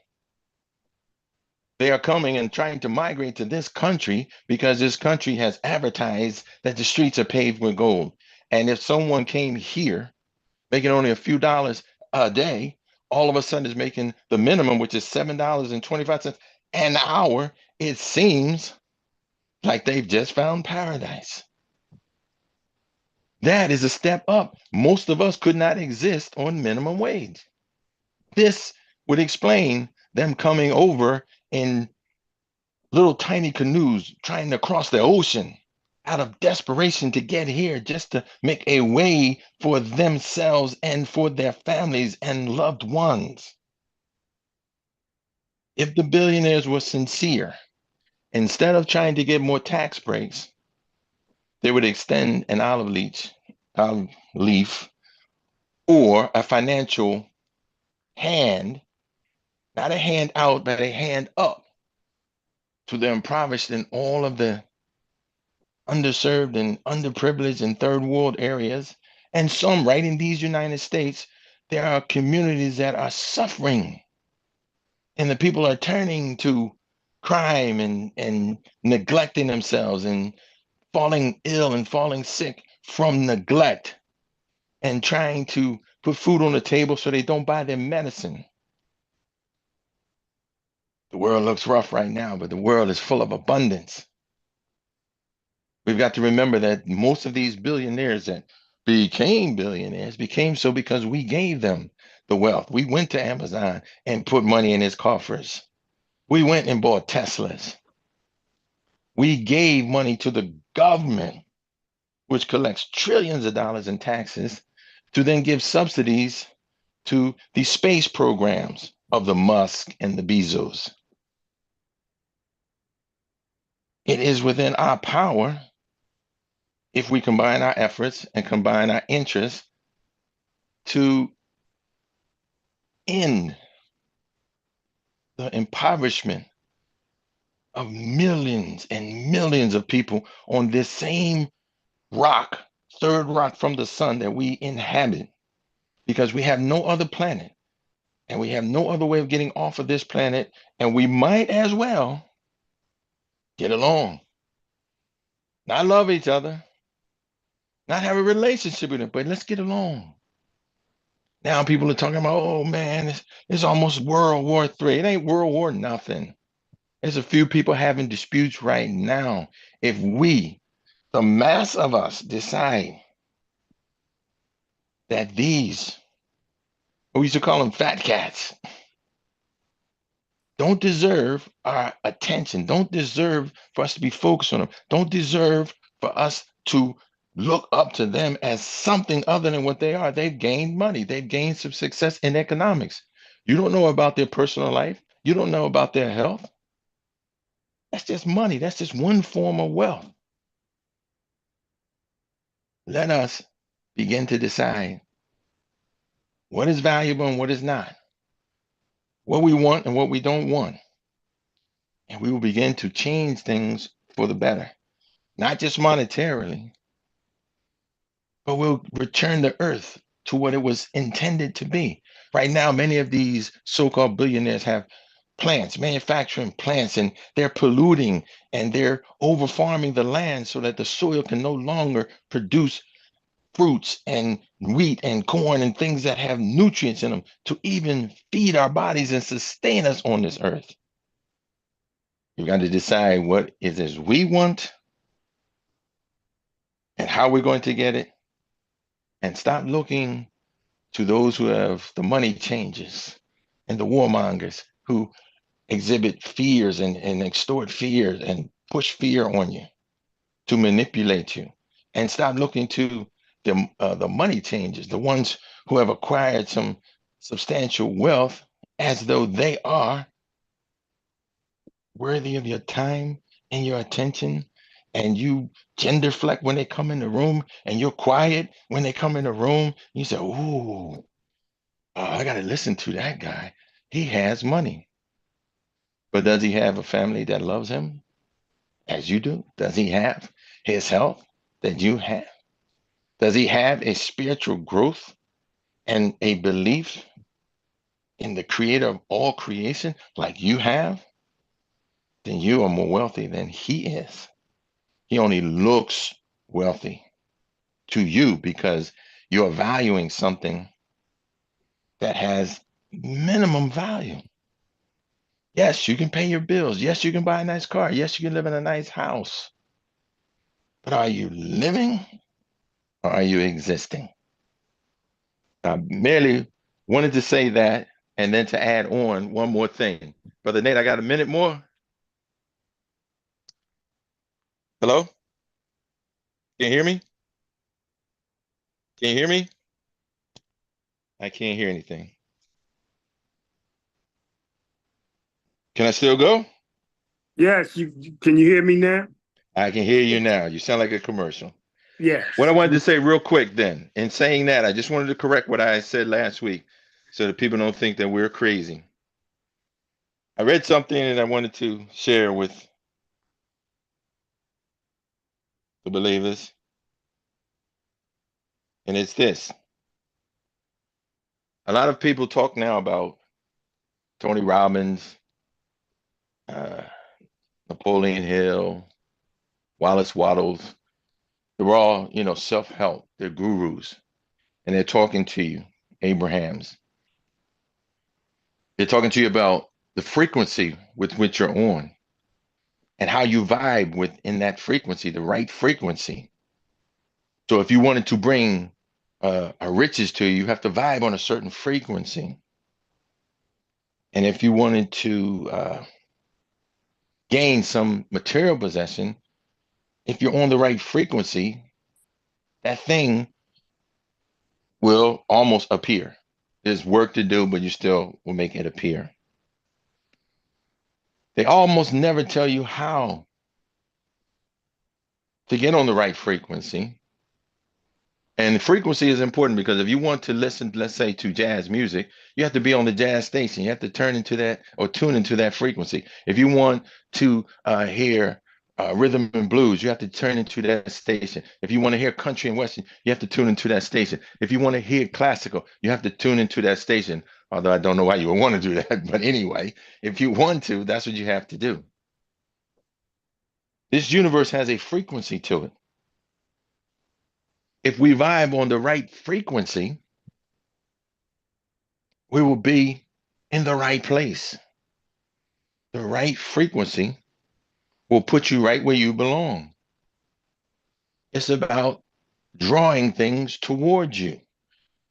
They are coming and trying to migrate to this country because this country has advertised that the streets are paved with gold. And if someone came here making only a few dollars a day, all of a sudden is making the minimum, which is $7.25 an hour, it seems like they've just found paradise. That is a step up. Most of us could not exist on minimum wage. This would explain them coming over in little tiny canoes trying to cross the ocean out of desperation to get here, just to make a way for themselves and for their families and loved ones. If the billionaires were sincere, instead of trying to get more tax breaks, they would extend an olive leaf, or a financial hand, not a hand out, but a hand up to the impoverished in all of the underserved and underprivileged and third world areas. And some right in these United States, there are communities that are suffering, and the people are turning to crime and neglecting themselves and falling ill and falling sick from neglect, and trying to put food on the table so they don't buy their medicine. The world looks rough right now, but the world is full of abundance. We've got to remember that most of these billionaires that became billionaires became so because we gave them the wealth. We went to Amazon and put money in his coffers. We went and bought Teslas. We gave money to the government, which collects trillions of dollars in taxes, to then give subsidies to the space programs of the Musk and the Bezos. It is within our power, if we combine our efforts and combine our interests, to end the impoverishment of millions and millions of people on this same rock, third rock from the sun that we inhabit, because we have no other planet and we have no other way of getting off of this planet, and we might as well get along, not love each other, not have a relationship with them, but let's get along. Now people are talking about, oh man, it's almost World War III. It ain't World War nothing. There's a few people having disputes right now. If we, the mass of us, decide that these, we used to call them fat cats, don't deserve our attention, don't deserve for us to be focused on them, don't deserve for us to look up to them as something other than what they are. They've gained money, they've gained some success in economics. You don't know about their personal life, you don't know about their health. That's just money, that's just one form of wealth. Let us begin to decide what is valuable and what is not, what we want and what we don't want. And we will begin to change things for the better, not just monetarily, but we'll return the earth to what it was intended to be. Right now, many of these so-called billionaires have plants, manufacturing plants, and they're polluting and they're over farming the land so that the soil can no longer produce fruits and wheat and corn and things that have nutrients in them to even feed our bodies and sustain us on this earth. We've got to decide what it is we want and how we're going to get it, and stop looking to those who have the money changers and the warmongers who exhibit fears and extort fear and push fear on you to manipulate you, and stop looking to the money changers, the ones who have acquired some substantial wealth, as though they are worthy of your time and your attention, and you genderflect when they come in the room, and you're quiet when they come in the room. You say, "Ooh, I got to listen to that guy. He has money." But does he have a family that loves him as you do? Does he have his health that you have? Does he have a spiritual growth and a belief in the creator of all creation like you have? Then you are more wealthy than he is. He only looks wealthy to you because you're valuing something that has minimum value. Yes, you can pay your bills. Yes, you can buy a nice car. Yes, you can live in a nice house. But are you living or are you existing? I merely wanted to say that and then to add on one more thing. Brother Nate, I got a minute more. Hello? Can you hear me? Can you hear me? I can't hear anything. Can I still go? Yes, can you hear me now? I can hear you now. You sound like a commercial. What I Yes. wanted to say real quick then, in saying that, I just wanted to correct what I said last week so that people don't think that we're crazy. I read something and I wanted to share with the believers, and it's this. A lot of people talk now about Tony Robbins, uh, Napoleon Hill, Wallace Waddles. They're all, self-help. They're gurus, and they're talking to you, Abrahams. They're talking to you about the frequency with which you're on and how you vibe within that frequency, the right frequency. So if you wanted to bring a riches to you, you have to vibe on a certain frequency. And if you wanted to gain some material possession, if you're on the right frequency, that thing will almost appear. There's work to do, but you still will make it appear. They almost never tell you how to get on the right frequency. And frequency is important because if you want to listen, let's say, to jazz music, you have to be on the jazz station. You have to turn into that or tune into that frequency. If you want to hear rhythm and blues, you have to turn into that station. If you want to hear country and western, you have to tune into that station. If you want to hear classical, you have to tune into that station. Although I don't know why you would want to do that. But anyway, if you want to, that's what you have to do. This universe has a frequency to it. If we vibe on the right frequency, we will be in the right place. The right frequency will put you right where you belong. It's about drawing things towards you,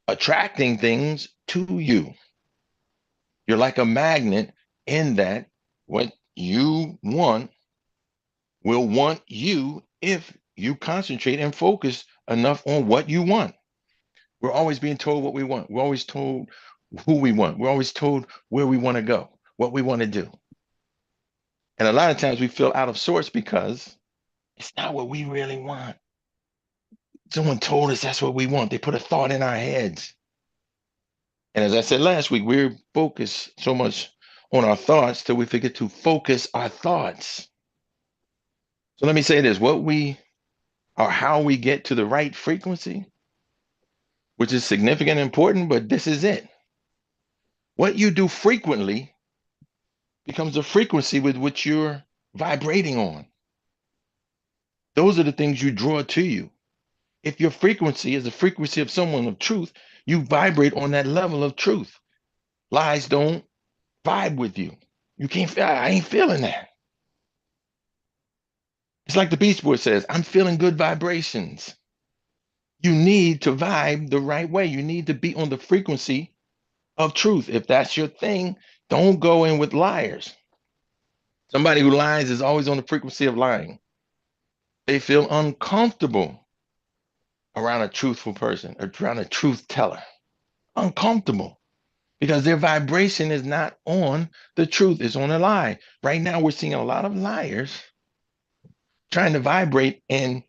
attracting things to you. You're like a magnet in that what you want will want you if you concentrate and focus enough on what you want. We're always being told what we want. We're always told who we want. We're always told where we want to go, what we want to do. And a lot of times we feel out of sorts because it's not what we really want. Someone told us that's what we want. They put a thought in our heads. And as I said last week, we're focused so much on our thoughts till we forget to focus our thoughts. So let me say this, what we or how we get to the right frequency, which is significant and important, but this is it. What you do frequently becomes the frequency with which you're vibrating on. Those are the things you draw to you. If your frequency is the frequency of someone of truth, you vibrate on that level of truth. Lies don't vibe with you. You can't feel, I ain't feeling that. It's like the Beach Boy says, I'm feeling good vibrations. You need to vibe the right way. You need to be on the frequency of truth. If that's your thing, don't go in with liars. Somebody who lies is always on the frequency of lying. They feel uncomfortable around a truthful person, around a truth teller. Uncomfortable because their vibration is not on the truth, it's on a lie. Right now, we're seeing a lot of liars trying to vibrate in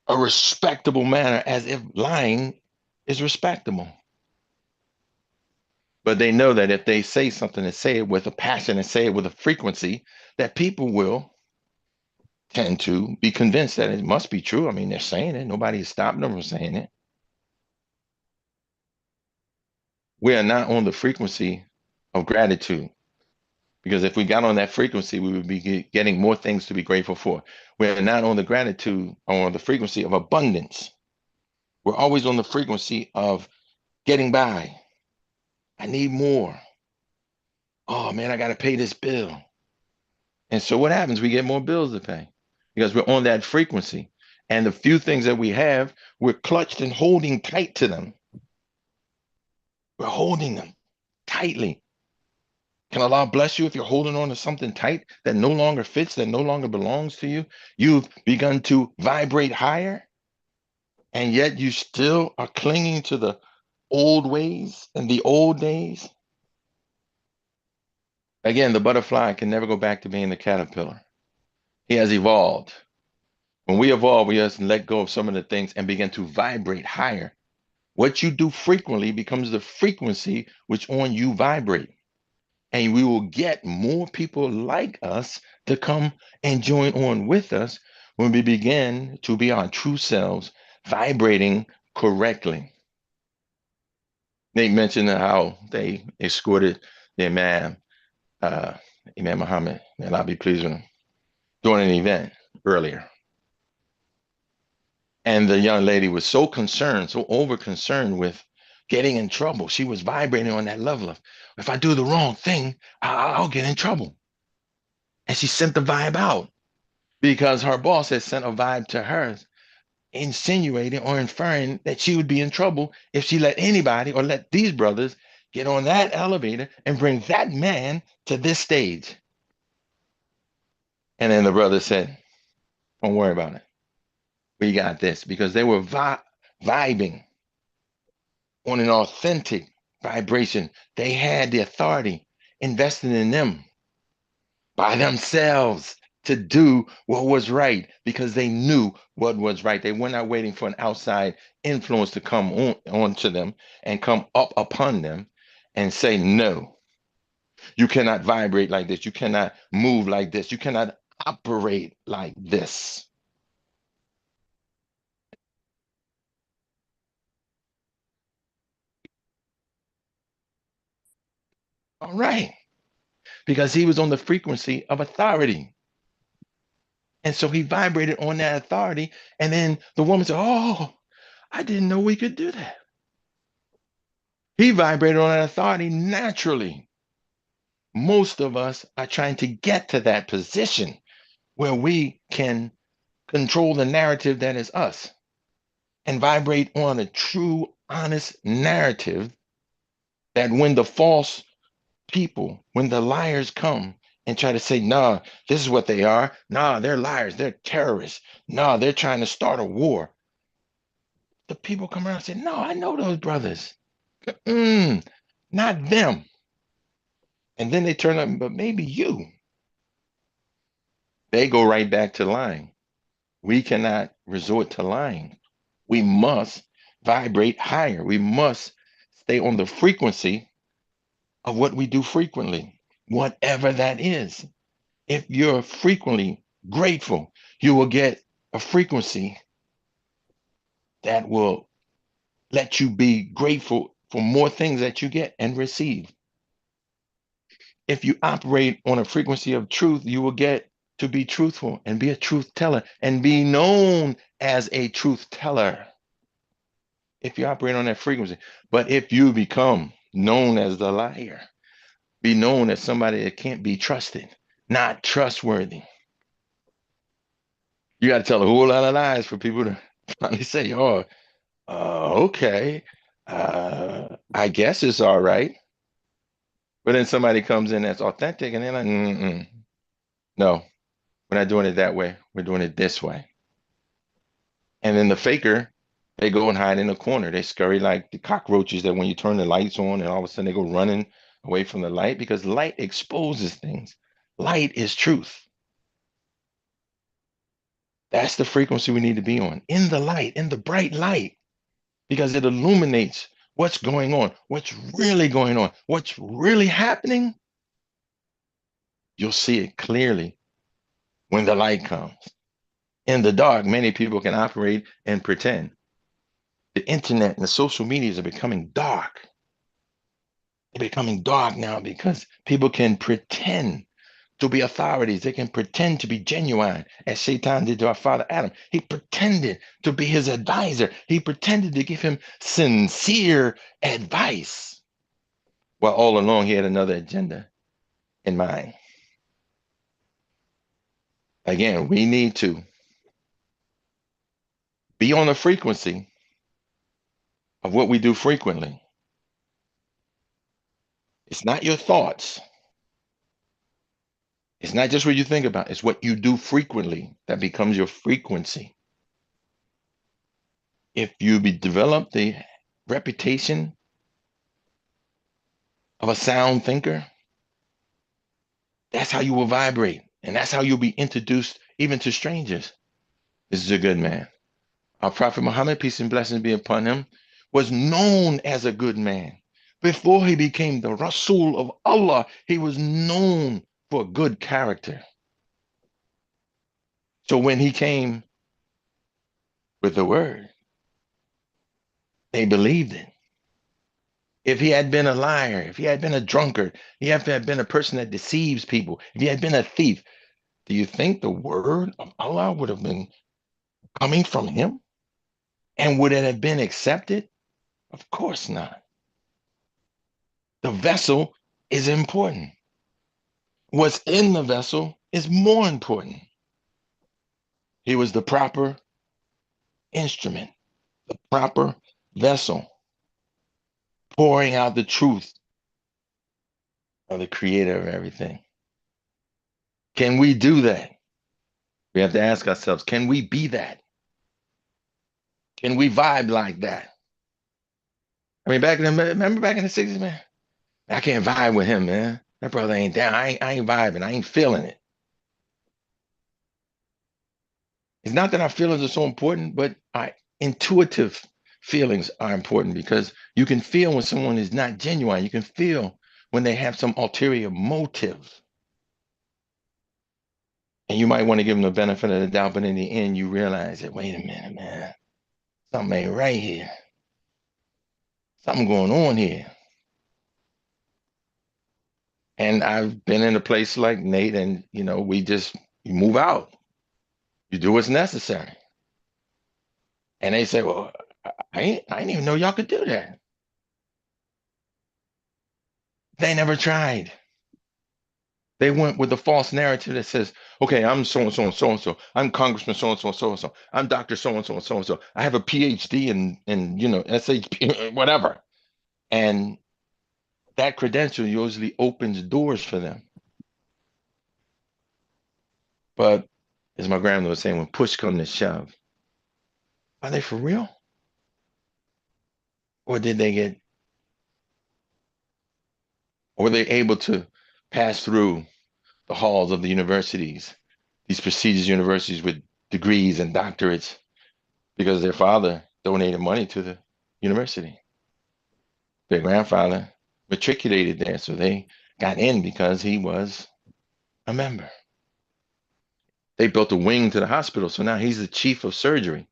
a respectable manner as if lying is respectable. But they know that if they say something and say it with a passion and say it with a frequency, that people will tend to be convinced that it must be true. I mean, they're saying it. Nobody is stopping them from saying it. We are not on the frequency of gratitude. Because if we got on that frequency, we would be getting more things to be grateful for. We're not on the gratitude or on the frequency of abundance. We're always on the frequency of getting by. I need more. Oh man, I got to pay this bill. And so what happens? We get more bills to pay because we're on that frequency. And the few things that we have, we're clutched and holding tight to them. We're holding them tightly. Can Allah bless you if you're holding on to something tight that no longer fits, that no longer belongs to you? You've begun to vibrate higher, and yet you still are clinging to the old ways and the old days. Again, the butterfly can never go back to being the caterpillar. He has evolved. When we evolve, we just let go of some of the things and begin to vibrate higher. What you do frequently becomes the frequency which on you vibrate. And we will get more people like us to come and join on with us when we begin to be our true selves, vibrating correctly. Nate mentioned how they escorted the Imam, Imam Muhammad, and I'll be pleased with him, during an event earlier. And the young lady was so concerned, so over concerned with getting in trouble. She was vibrating on that level of, if I do the wrong thing, I'll get in trouble. And she sent the vibe out because her boss had sent a vibe to her, insinuating or inferring that she would be in trouble if she let anybody or let these brothers get on that elevator and bring that man to this stage. And then the brother said, don't worry about it. We got this, because they were vibing on an authentic vibration. They had the authority invested in them by themselves to do what was right because they knew what was right. They were not waiting for an outside influence to come on to them and come up upon them and say, no, you cannot vibrate like this. You cannot move like this. You cannot operate like this. All right. Because he was on the frequency of authority. And so he vibrated on that authority. And then the woman said, oh, I didn't know we could do that. He vibrated on that authority naturally. Most of us are trying to get to that position where we can control the narrative that is us and vibrate on a true, honest narrative that when the false people, when the liars come and try to say, nah, this is what they are. Nah, they're liars. They're terrorists. Nah, they're trying to start a war. The people come around and say, no, I know those brothers. Not them. And then they turn up, but maybe you. They go right back to lying. We cannot resort to lying. We must vibrate higher. We must stay on the frequency of what we do frequently, whatever that is. If you're frequently grateful, you will get a frequency that will let you be grateful for more things that you get and receive. If you operate on a frequency of truth, you will get to be truthful and be a truth teller and be known as a truth teller. If you operate on that frequency, but if you become known as the liar, be known as somebody that can't be trusted, not trustworthy. You got to tell a whole lot of lies for people to finally say, oh, okay, I guess it's all right. But then somebody comes in that's authentic and they're like, no, we're not doing it that way. We're doing it this way. And then the faker, they go and hide in a corner. They scurry like the cockroaches that when you turn the lights on and all of a sudden they go running away from the light because light exposes things. Light is truth. That's the frequency we need to be on, in the light, in the bright light, because it illuminates what's going on, what's really going on, what's really happening. You'll see it clearly when the light comes. In the dark, many people can operate and pretend. The internet and the social medias are becoming dark. They're becoming dark now because people can pretend to be authorities. They can pretend to be genuine, as Shaitan did to our father Adam. He pretended to be his advisor. He pretended to give him sincere advice, while all along he had another agenda in mind. Again, we need to be on the frequency of what we do frequently. It's not your thoughts. It's not just what you think about. It's what you do frequently that becomes your frequency. If you develop the reputation of a sound thinker, that's how you will vibrate. And that's how you'll be introduced even to strangers. This is a good man. Our Prophet Muhammad, peace and blessings be upon him, was known as a good man. Before he became the Rasul of Allah, he was known for good character. So when he came with the word, they believed it. If he had been a liar, if he had been a drunkard, he had been a person that deceives people, if he had been a thief, do you think the word of Allah would have been coming from him? And would it have been accepted? Of course not. The vessel is important. What's in the vessel is more important. He was the proper instrument, the proper vessel, pouring out the truth of the creator of everything. Can we do that? We have to ask ourselves, can we be that? Can we vibe like that? I mean, remember back in the 60s, man? I can't vibe with him, man. That brother ain't down. I ain't vibing. I ain't feeling it. It's not that our feelings are so important, but our intuitive feelings are important because you can feel when someone is not genuine. You can feel when they have some ulterior motive. And you might want to give them the benefit of the doubt, but in the end, you realize that, wait a minute, man, something ain't right here. Something going on here. And I've been in a place like Nate, and you move out. You do what's necessary. And they say, well, I didn't even know y'all could do that. They never tried. They went with a false narrative that says, okay, I'm so and so and so and so. I'm Congressman so and so and so and so. I'm Doctor so and so and so and so. I have a PhD in SHP, whatever. And that credential usually opens doors for them. But as my grandmother was saying, when push comes to shove, are they for real? Or did they get, or were they able to pass through the halls of the universities, these prestigious universities with degrees and doctorates, because their father donated money to the university? Their grandfather matriculated there, so they got in because he was a member. They built a wing to the hospital, so now he's the chief of surgery,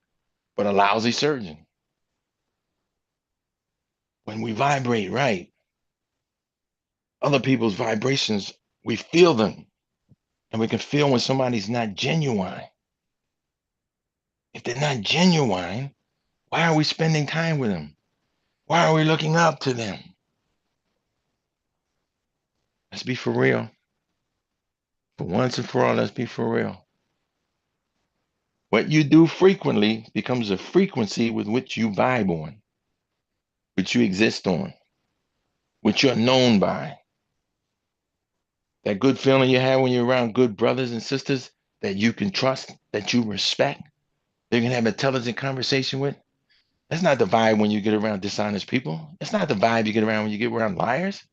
but a lousy surgeon. When we vibrate right, other people's vibrations, we feel them. And we can feel when somebody's not genuine. If they're not genuine, why are we spending time with them? Why are we looking up to them? Let's be for real. For once and for all, let's be for real. What you do frequently becomes a frequency with which you vibe on, which you exist on, which you're known by. That good feeling you have when you're around good brothers and sisters that you can trust, that you respect, that you can have intelligent conversation with. That's not the vibe when you get around dishonest people. That's not the vibe you get around when you get around liars.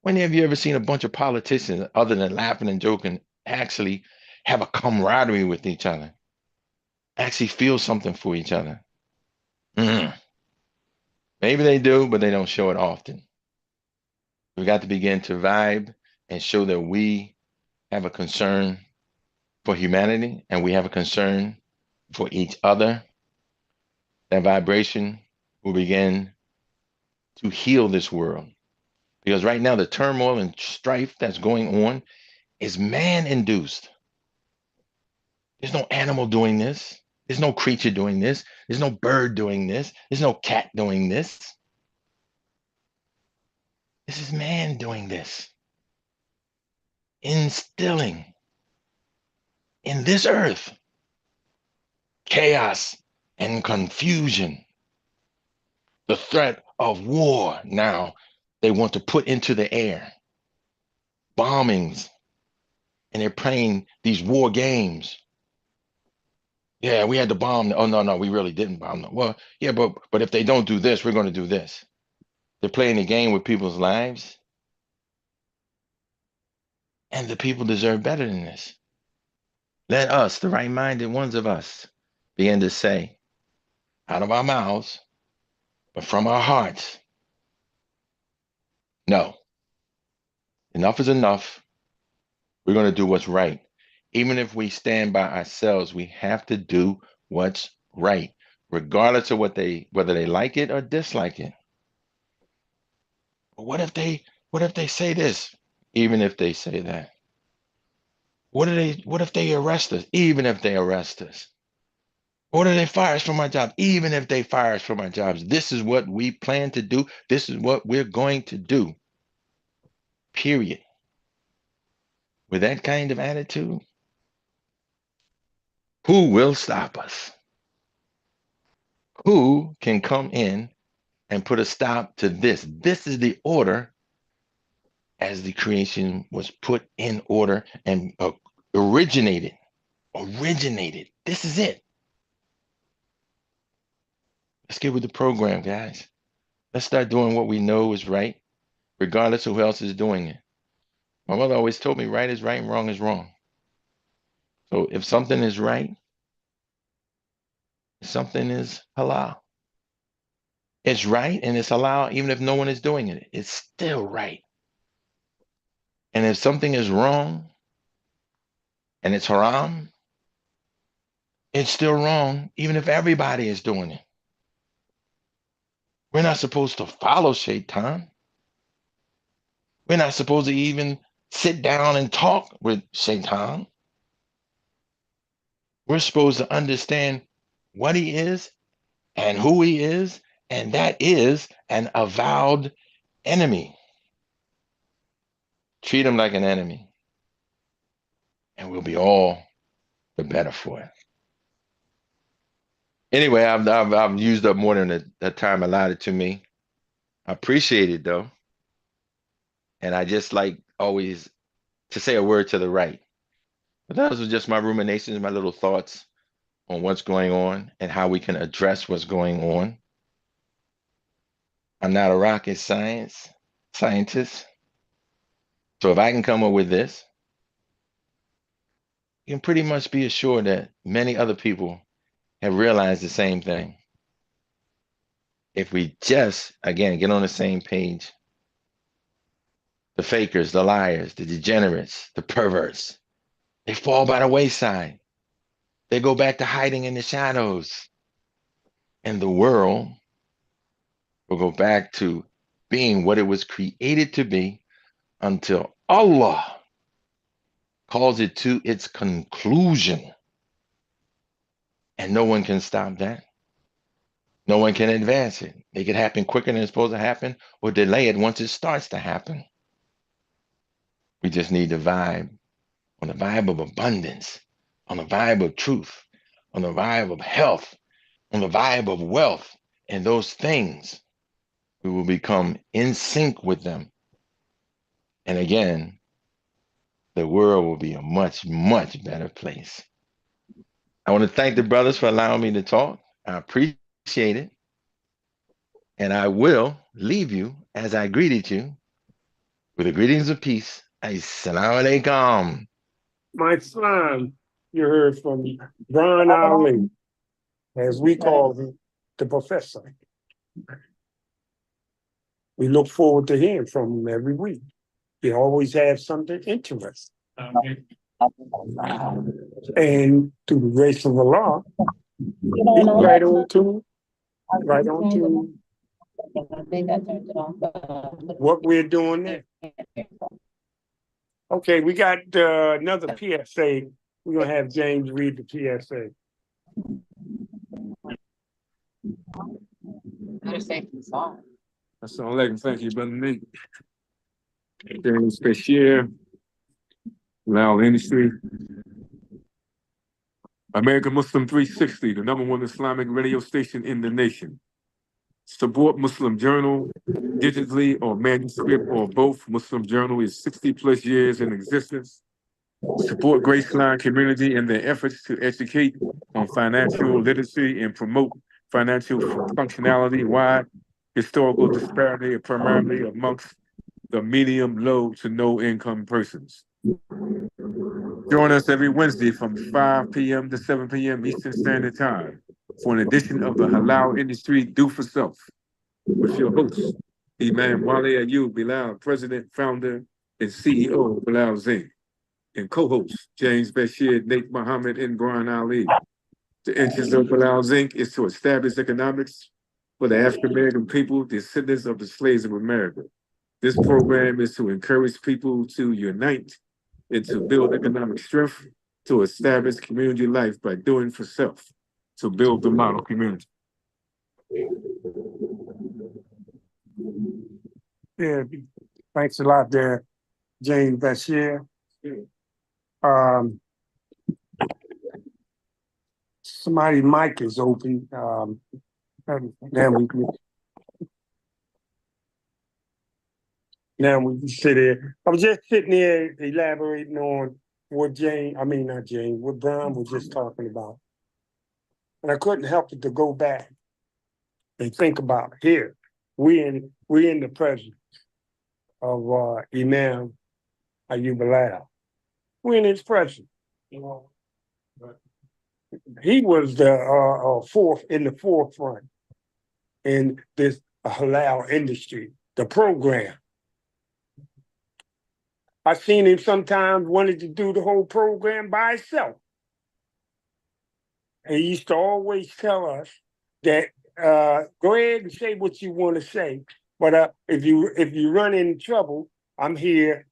When have you ever seen a bunch of politicians, other than laughing and joking, actually have a camaraderie with each other? Actually feel something for each other? Mm. Maybe they do, but they don't show it often. We got to begin to vibe and show that we have a concern for humanity and we have a concern for each other. That vibration will begin to heal this world. Because right now, the turmoil and strife that's going on is man-induced. There's no animal doing this. There's no creature doing this. There's no bird doing this. There's no cat doing this. This is man doing this. Instilling in this earth chaos and confusion. The threat of war now they want to put into the air. Bombings. And they're playing these war games. Yeah, we had to bomb. Oh, no, we really didn't bomb them. Well, yeah, but if they don't do this, we're going to do this. They're playing a game with people's lives. And the people deserve better than this. Let us, the right-minded ones of us, begin to say, out of our mouths, but from our hearts, no, enough is enough. We're going to do what's right. Even if we stand by ourselves, we have to do what's right, regardless of whether they like it or dislike it. But what if they say this? Even if they say that. What if they arrest us? Even if they arrest us. What if they fire us from our job? Even if they fire us from our jobs. This is what we plan to do. This is what we're going to do. Period. With that kind of attitude, who will stop us? Who can come in and put a stop to this? This is the order as the creation was put in order and originated. This is it. Let's get with the program, guys. Let's start doing what we know is right, regardless of who else is doing it. My mother always told me right is right and wrong is wrong. So if something is right, something is halal. It's right and it's halal even if no one is doing it. It's still right. And if something is wrong and it's haram, it's still wrong even if everybody is doing it. We're not supposed to follow Shaitan. We're not supposed to even sit down and talk with Shaitan. We're supposed to understand what he is and who he is, and that is an avowed enemy. Treat him like an enemy, and we'll be all the better for it. Anyway, I've used up more than the time allotted to me. I appreciate it though. And I just like always to say a word to the right. But those are just my ruminations, my little thoughts on what's going on and how we can address what's going on. I'm not a rocket scientist. So if I can come up with this, you can pretty much be assured that many other people have realized the same thing. If we just, again, get on the same page, the fakers, the liars, the degenerates, the perverts, they fall by the wayside. They go back to hiding in the shadows. And the world will go back to being what it was created to be until Allah calls it to its conclusion. And no one can stop that. No one can advance it. It could happen quicker than it's supposed to happen or delay it once it starts to happen. We just need the vibe, on the vibe of abundance, on the vibe of truth, on the vibe of health, on the vibe of wealth. And those things, we will become in sync with them. And again, the world will be a much, much better place. I want to thank the brothers for allowing me to talk. I appreciate it. And I will leave you as I greeted you with the greetings of peace. Assalamu alaikum. My son, you heard from Brian Ali, as we call him, the professor. We look forward to hearing from him every week. He always has something interesting. And through the grace of Allah, he's right on to what we're doing there. Okay, we got another PSA. We're going to have James read the PSA. Assalamu alaikum. Thank you, Brother Nate. James Bashir, Halal Industry. American Muslim 360, the #1 Islamic radio station in the nation. Support Muslim Journal, digitally or manuscript or both. Muslim Journal is 60 plus years in existence. Support Graceline community in their efforts to educate on financial literacy and promote financial functionality wide historical disparity primarily amongst the medium, low to no income persons. Join us every Wednesday from 5 p.m. to 7 p.m. Eastern Standard Time for an edition of the Halal Industry Do for Self with your host, Imam Wali Ayyub, Bilal, President, Founder, and CEO of Bilal Zink, and co-host James Bashir Nate Muhammad and Brian Ali. The interest of Bilal Zink is to establish economics for the African American people, descendants of the slaves of America. This program is to encourage people to unite and to build economic strength, to establish community life by doing for self, to build the model community. Yeah, thanks a lot there, James Bashir. Somebody's mic is open. Now we sit here. I was just sitting there elaborating on what what Brian was just talking about. And I couldn't help it to go back and think about here. We in the presence of Imam Ayyub Bilal. We're in his presence. He was the in the forefront in this halal industry, the program. I seen him sometimes wanted to do the whole program by himself. And he used to always tell us that go ahead and say what you want to say, but if you run into trouble, I'm here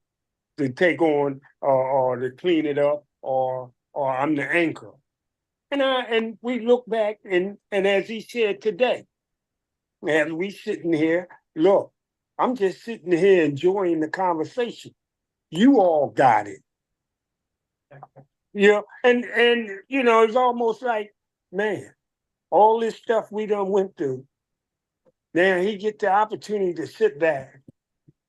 to take on or to clean it up, or I'm the anchor. And we look back and as he said today, as we sitting here, look, I'm just sitting here enjoying the conversation. You all got it. And it's almost like, man, all this stuff we done went through, Now he get the opportunity to sit back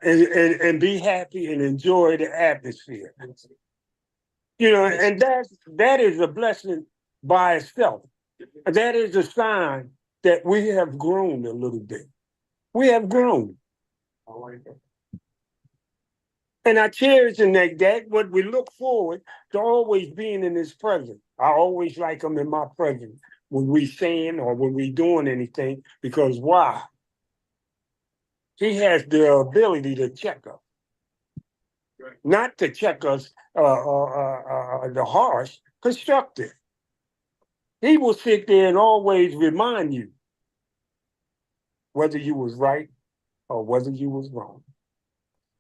and be happy and enjoy the atmosphere. And that is a blessing by itself. That is a sign that we have grown a little bit. We have grown. And I cherish and that what we look forward to always being in his presence. I always like him in my presence when we saying or when we doing anything, because why? He has the ability to check us. Not to check us the harsh, constructive. He will sit there and always remind you whether you was right or whether you was wrong.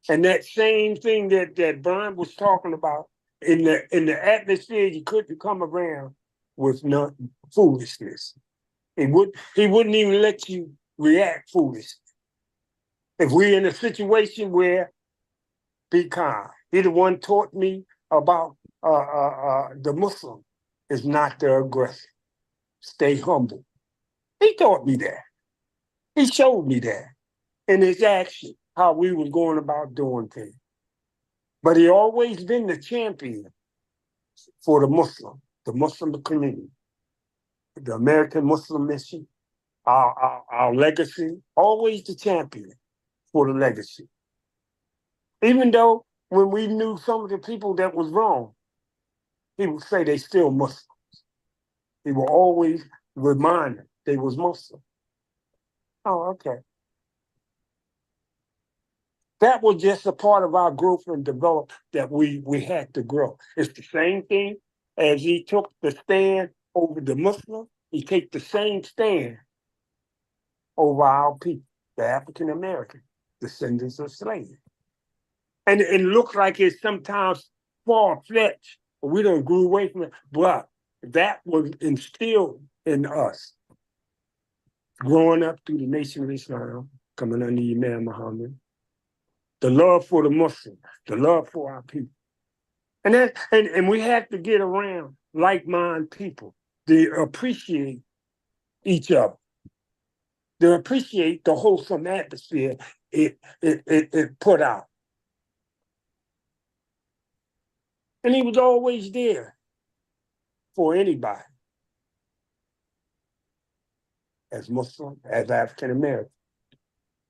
And that same thing that Brian was talking about in the atmosphere, you couldn't come around with none foolishness. He wouldn't even let you react foolishly. If we're in a situation where be calm. He the one taught me about the Muslim is not the aggressor. Stay humble. He taught me that. He showed me that in his action, how we was going about doing things. But he always been the champion for the Muslim community, the American Muslim mission, our legacy, always the champion for the legacy. Even though when we knew some of the people that was wrong, he would say they still Muslims. He would always remind them they was Muslim. Oh, okay. That was just a part of our growth and development that we had to grow. It's the same thing as he took the stand over the Muslim, he take the same stand over our people, the African American descendants of slaves. And it looks like it's sometimes far-fetched, but we don't grew away from it. But that was instilled in us. Growing up through the Nation of Islam, coming under Imam Muhammad, the love for the Muslim, the love for our people. And we have to get around like-minded people to appreciate each other, to appreciate the wholesome atmosphere it put out. And he was always there for anybody, as Muslim, as African American.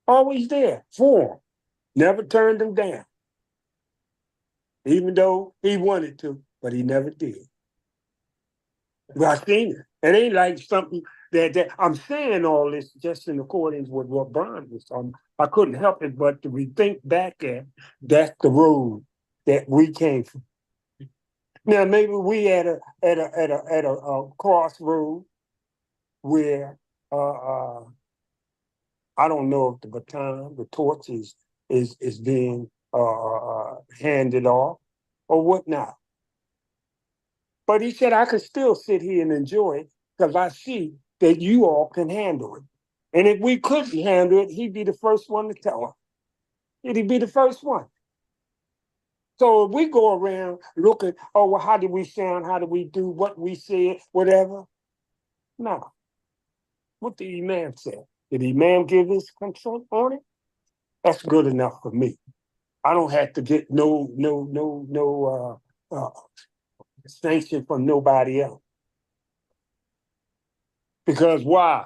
Always there for them. Never turned them down. Even though he wanted to, but he never did. Well, I seen it. It ain't like something that I'm saying all this just in accordance with what Brian was talking. I couldn't help it but to rethink back at that's the road that we came from. Now maybe we at a crossroad where I don't know if the baton, the torch is being handed off or whatnot. But he said I could still sit here and enjoy it because I see that you all can handle it. And if we couldn't handle it, he'd be the first one to tell us. He'd be the first one. So if we go around looking, oh, well, how did we sound? How did we do? What we said? Whatever. No. What the Imam said. Did the Imam give his consent on it? That's good enough for me. I don't have to get no sanction from nobody else. Because why?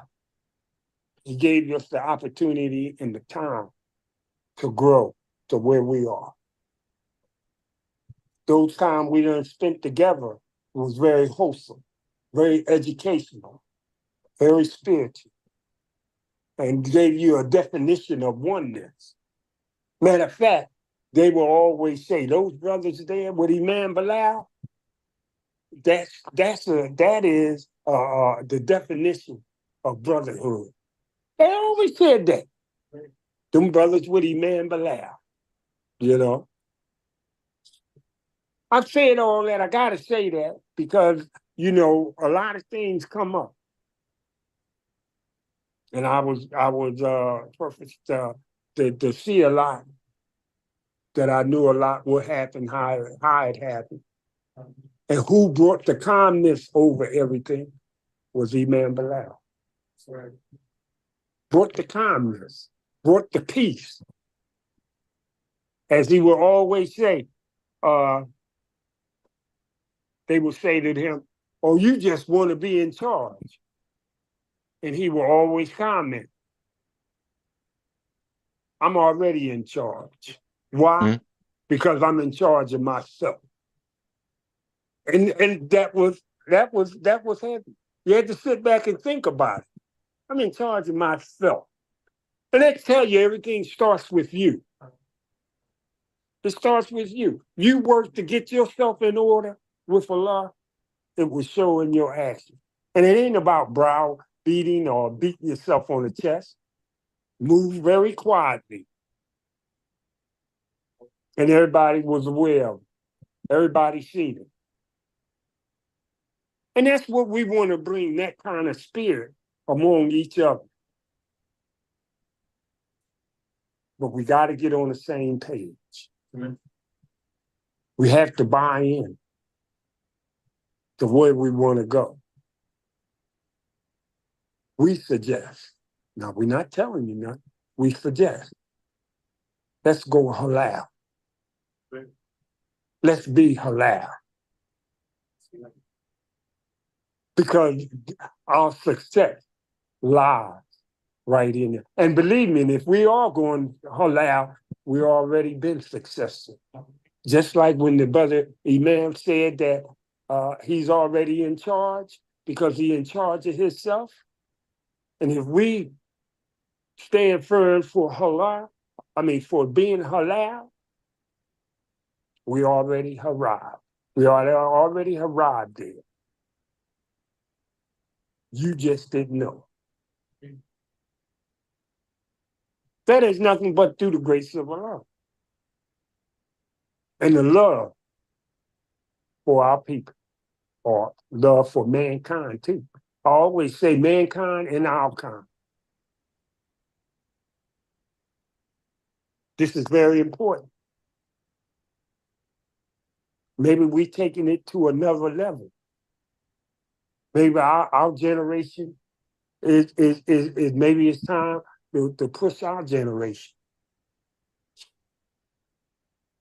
He gave us the opportunity and the time to grow to where we are. Those times we done spent together was very wholesome, very educational, very spiritual, and gave you a definition of oneness. Matter of fact, they will always say, those brothers there with Imam Bilal, that is the definition of brotherhood. They always said that. Them brothers with Imam Bilal, you know. I'm saying all that, I gotta say that because, a lot of things come up. And I was perfect to see a lot, that I knew a lot what happened, how it happened. And who brought the calmness over everything was Imam Bilal. Right. brought the calmness, brought the peace. As he would always say, they would say to him, "Oh, you just want to be in charge." And he will always comment, "I'm already in charge." Why? Mhm. Because I'm in charge of myself. And that was heavy. You had to sit back and think about it. I'm in charge of myself. And I tell you, everything starts with you. It starts with you. You work to get yourself in order with Allah, it will show in your actions. And it ain't about brow beating or beating yourself on the chest. Move very quietly. And everybody was aware of it. Everybody seen it. And that's what we want to bring, that kind of spirit among each other. But we got to get on the same page. Mm-hmm. We have to buy in to where we want to go. We suggest. Now, we're not telling you nothing. We suggest. Let's go halal. Let's be halal. Because our success lies right in there. And believe me, if we are going halal, we've already been successful. Just like when the brother Imam said that he's already in charge because he's in charge of himself. And if we stand firm for halal, for being halal, we already arrived. We already arrived there. You just didn't know. That is nothing but through the grace of Allah. And the love for our people, or love for mankind too. I always say mankind and our kind. This is very important. Maybe we're taking it to another level. Maybe our generation is maybe it's time to push our generation.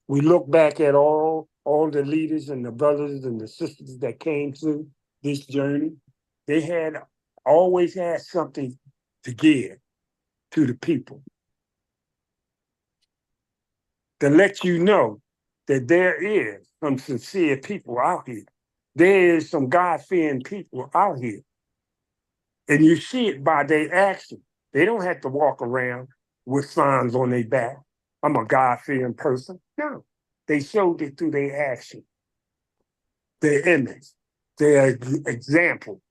We look back at all the leaders and the brothers and the sisters that came through this journey. They always had something to give to the people, to let you know that there is some sincere people out here. There is some God-fearing people out here. And you see it by their action. They don't have to walk around with signs on their back. I'm a God-fearing person. No, they showed it through their action, their image, their example.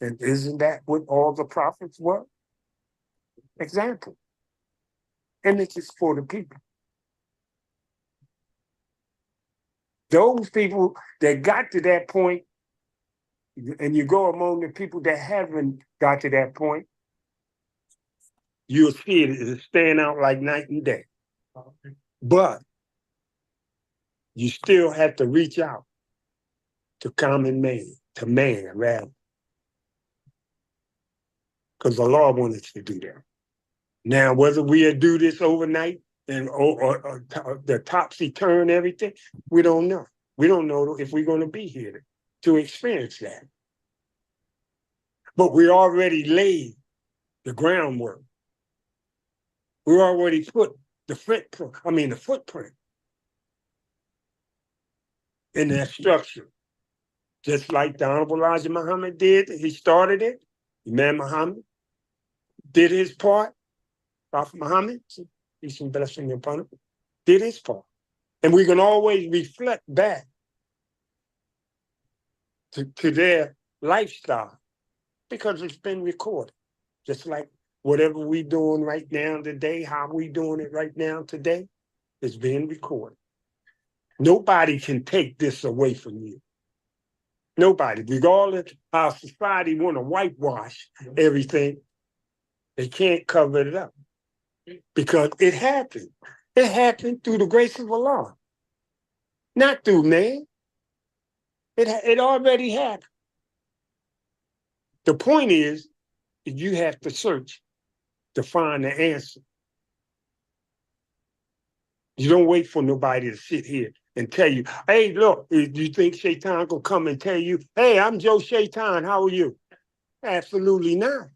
And isn't that what all the prophets were? Example. Images for the people. Those people that got to that point, and you go among the people that haven't got to that point, you'll see it stand out like night and day. But you still have to reach out to common man, to man, rather. Because the law wants us to do that. Now, whether we do this overnight and or the topsy-turn everything, we don't know. We don't know if we're going to be here to experience that. But we already laid the groundwork. We already put the footprint in that structure. Just like the Honorable Elijah Muhammad did. He started it. Imam Muhammad did his part. Prophet Muhammad, peace and blessing upon him, did his part. And we can always reflect back to their lifestyle because it's been recorded. Just like whatever we doing right now today, how we doing it right now today, is being recorded. Nobody can take this away from you. Nobody, regardless how society want to whitewash everything, they can't cover it up because it happened. It happened through the grace of Allah, not through man. It already happened. The point is, you have to search to find the answer. You don't wait for nobody to sit here and tell you, hey, look, do you think Shaitan gonna come and tell you, hey, I'm Joe Shaitan, how are you? Absolutely not.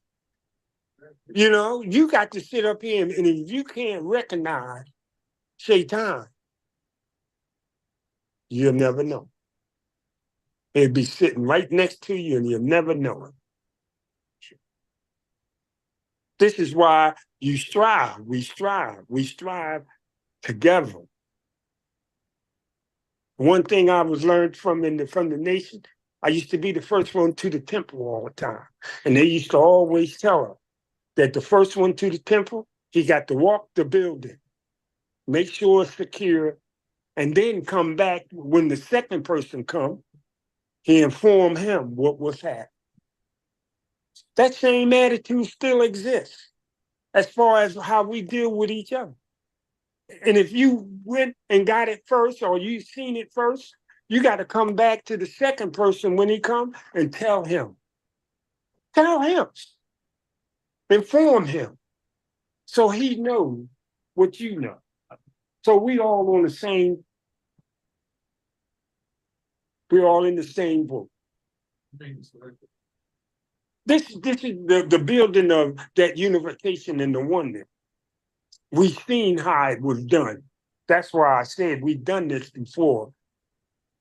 You know, you got to sit up here and if you can't recognize Shaitan, you'll never know. It'll be sitting right next to you and you'll never know it. This is why we strive together. One thing I was learned from the nation, I used to be the first one to the temple all the time. And they used to always tell us that the first one to the temple, he got to walk the building, make sure it's secure, and then come back when the second person come, he informed him what was happening. That same attitude still exists as far as how we deal with each other. And if you went and got it first or you seen it first, you got to come back to the second person when he come and tell him. Tell him. Inform him. So he knows what you know. So we're all in the same boat. This is the building of that unification and the oneness. We've seen how it was done. That's why I said we've done this before.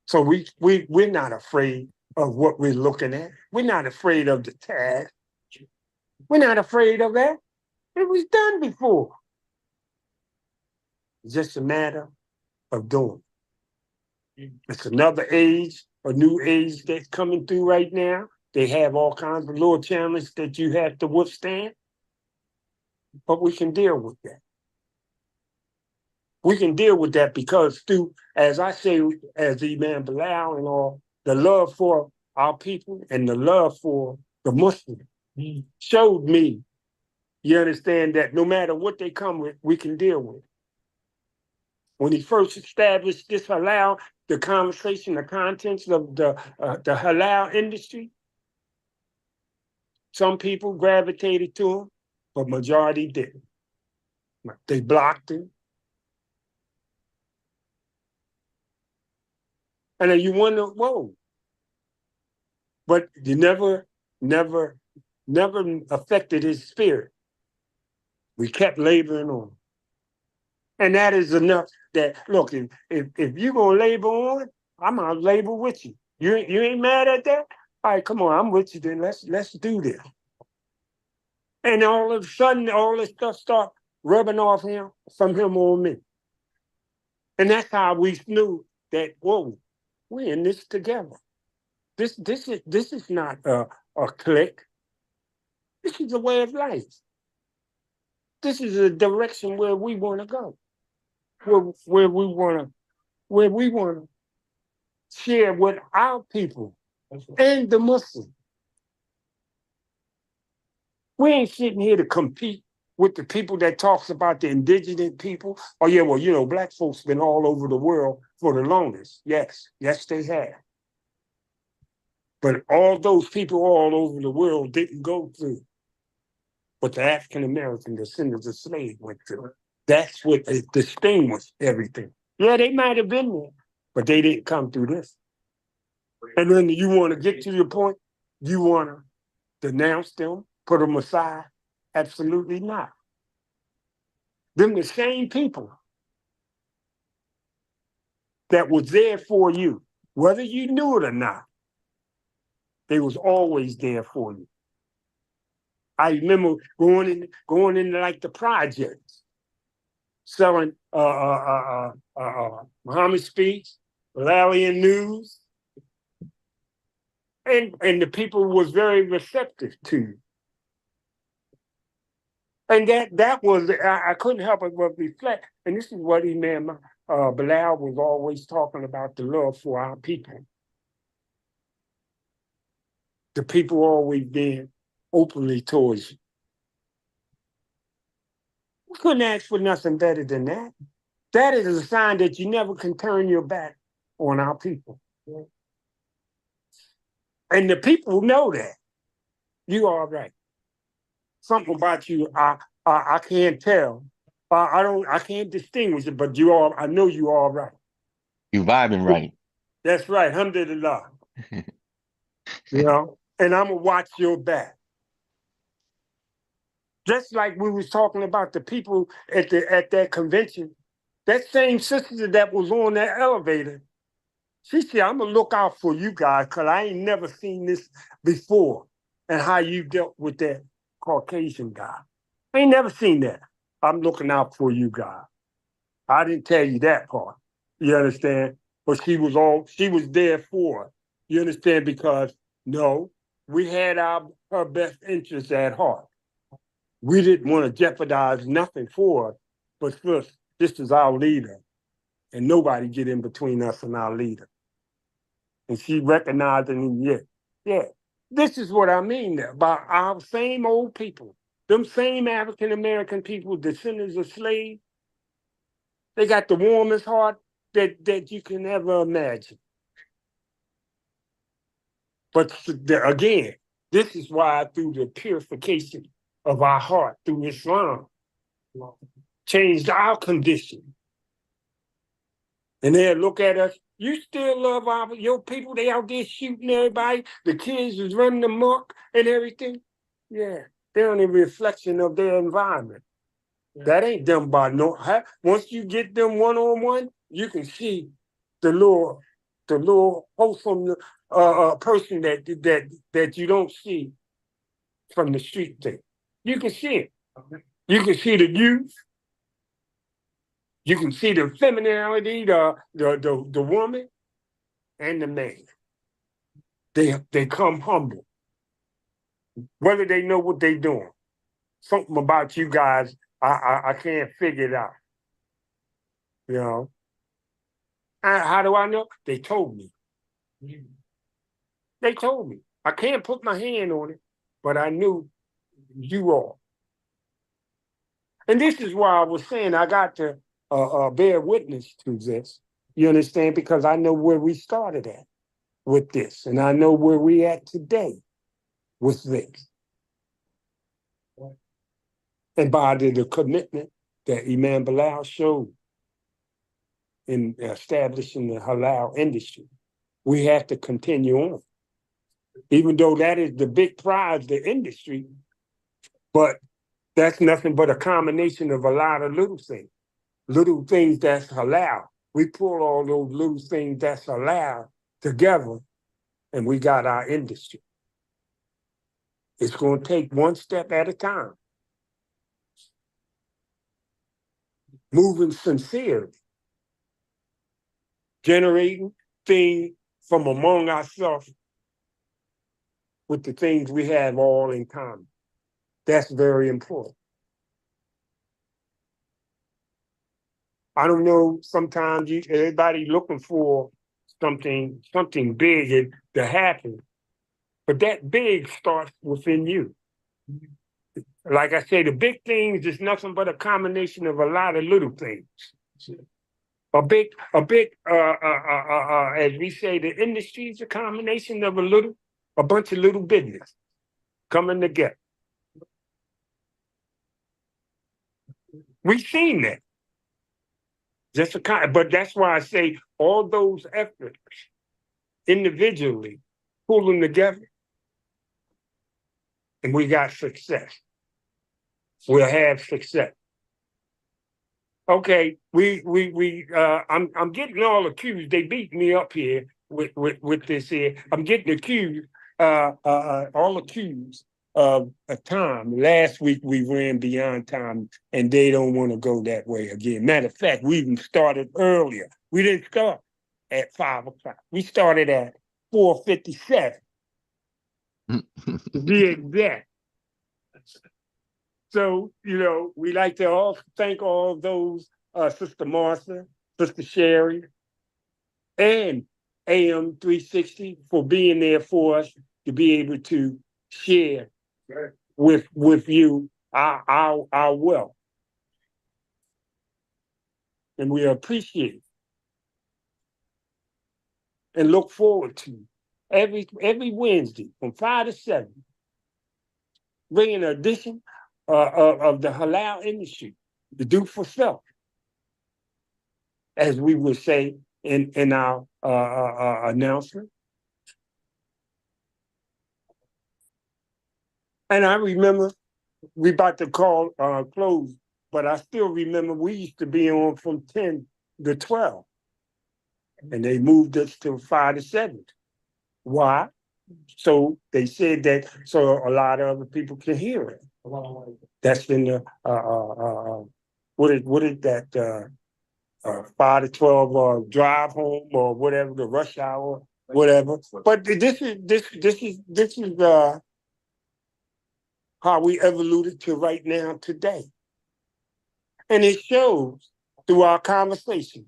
So we're not afraid of what we're looking at. We're not afraid of the task. We're not afraid of that. It was done before. It's just a matter of doing. It's another age, a new age that's coming through right now. They have all kinds of little challenges that you have to withstand, but we can deal with that. We can deal with that because through, as I say, as Imam Bilal and all, the love for our people and the love for the Muslims showed me, you understand, that no matter what they come with, we can deal with. When he first established this halal, the conversation, the contents of the halal industry, some people gravitated to him, but majority didn't. They blocked him. And then you wonder, whoa. But you never affected his spirit. We kept laboring on. And that is enough that, look, if you're going to labor on, I'm going to labor with you. You ain't mad at that? All right, come on, I'm with you then. Let's do this. And all of a sudden, all this stuff start rubbing off from him on me. And that's how we knew that, whoa, we're in this together. This is not a clique. This is a way of life. This is a direction where we want to go. Where we want to share with our people and the Muslims. We ain't sitting here to compete with the people that talks about the indigenous people. Oh yeah, well, you know, black folks been all over the world for the longest. Yes, they have. But all those people all over the world didn't go through what the African-American descendants of slaves went through. That's what distinguished everything. Yeah, they might have been there, but they didn't come through this. And then you want to get to your point, you want to denounce them, put them aside? Absolutely not. Them the same people that was there for you, whether you knew it or not, they was always there for you. I remember going into like the projects, selling Muhammad Speech, Valerian News, and the people was very receptive to you. And that was, I couldn't help but reflect. And this is what Imam Bilal was always talking about, the love for our people. The people always being openly towards you. We couldn't ask for nothing better than that. That is a sign that you never can turn your back on our people. And the people know that. You are right. Something about you, I can't tell. I can't distinguish it, but I know you all right. You vibing right. That's right, alhamdulillah. And I'm gonna watch your back. Just like we was talking about the people at that convention, that same sister that was on that elevator, she said, I'm gonna look out for you guys because I ain't never seen this before and how you dealt with that Caucasian guy. I ain't never seen that. I'm looking out for you guys. I didn't tell you that part. You understand? But she was there for it. You understand? Because no, we had her best interests at heart. We didn't want to jeopardize nothing for her, but first, this is our leader. And nobody get in between us and our leader. And she recognized it, yeah. This is what I mean about our same old people. Them same African American people, descendants of slaves, they got the warmest heart that you can ever imagine. But again, this is why through the purification of our heart, through Islam, changed our condition. And they'll look at us, you still love your people, they out there shooting everybody, the kids is running amok and everything. Yeah, they're only a reflection of their environment. That ain't them by no. Once you get them one-on-one, you can see the little wholesome person that you don't see from the street thing. You can see it. You can see the youth. You can see the femininity, the woman, and the man. They come humble, whether they know what they're doing. Something about you guys, I can't figure it out. How do I know? They told me. They told me. I can't put my hand on it, but I knew you all. And this is why I was saying I got to bear witness to this. You understand? Because I know where we started at with this, and I know where we at today with this. And by the commitment that Imam Bilal showed in establishing the halal industry, we have to continue on. Even though that is the big prize, the industry, but that's nothing but a combination of a lot of little things that's halal. We pull all those little things that's halal together, and we got our industry. It's going to take one step at a time. Moving sincerely, generating things from among ourselves with the things we have all in common. That's very important. I don't know, sometimes everybody looking for something big to happen, but that big starts within you. Like I say, the big things is nothing but a combination of a lot of little things. A big, as we say, the industry is a combination of a bunch of little business coming together. We've seen that. But that's why I say all those efforts individually pull them together, and we got success. We'll have success. Okay, I'm getting all accused. They beat me up here with this here. I'm getting accused, all accused of a time. Last week we ran beyond time, and they don't want to go that way again. Matter of fact, we even started earlier. We didn't start at 5 o'clock. We started at 4:57. To be exact. So, we like to all thank all those, Sister Martha, Sister Sherry, and AM 360 for being there for us to be able to share with you our wealth. And we appreciate it and look forward to every Wednesday from 5 to 7, bringing an addition of the halal industry, the do for self, as we would say in our announcement. And I remember we about to call close, but I still remember we used to be on from 10 to 12, and they moved us to 5 to 7. Why? So they said that so a lot of other people can hear it. That's in the what is that 5 to 12 drive home or whatever, the rush hour, whatever. But this is how we evoluted to right now today. And it shows through our conversation.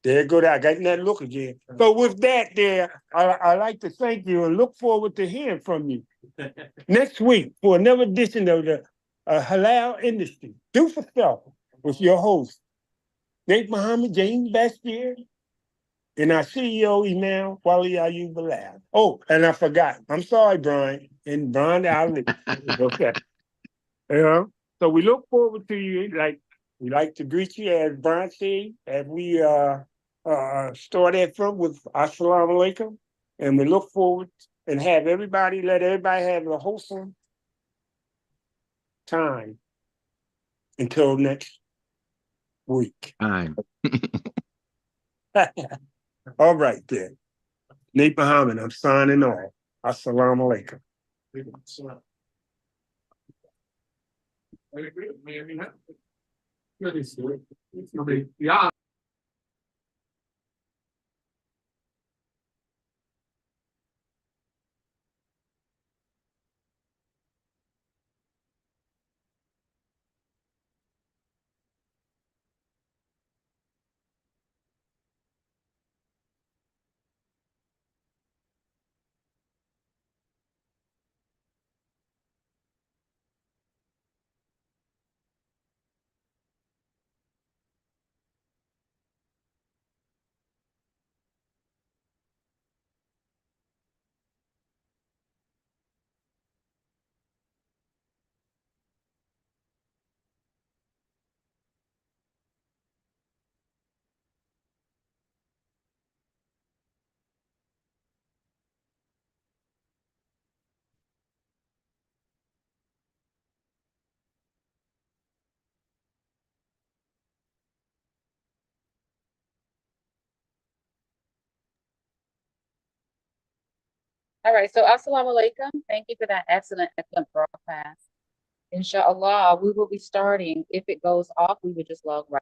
There go that. I got that look again. So with that there, I like to thank you and look forward to hearing from you next week for another edition of the Halal Industry. Do for self with your host, Nate Muhammad, James Bashir, and our CEO, Imam, Wali, Ayyub, Bilal. Oh, and I forgot. I'm sorry, Brian. And Brian, okay. So we look forward to you. We like to greet you, as Brian said, as we start that from with Assalamu Alaikum. And we look forward and let everybody have a wholesome time until next week. Time. All right, then. Nate Muhammad, I'm signing off. Assalamu Alaikum. Yeah. All right, so assalamu alaikum. Thank you for that excellent broadcast. Inshallah, we will be starting. If it goes off, we would just log right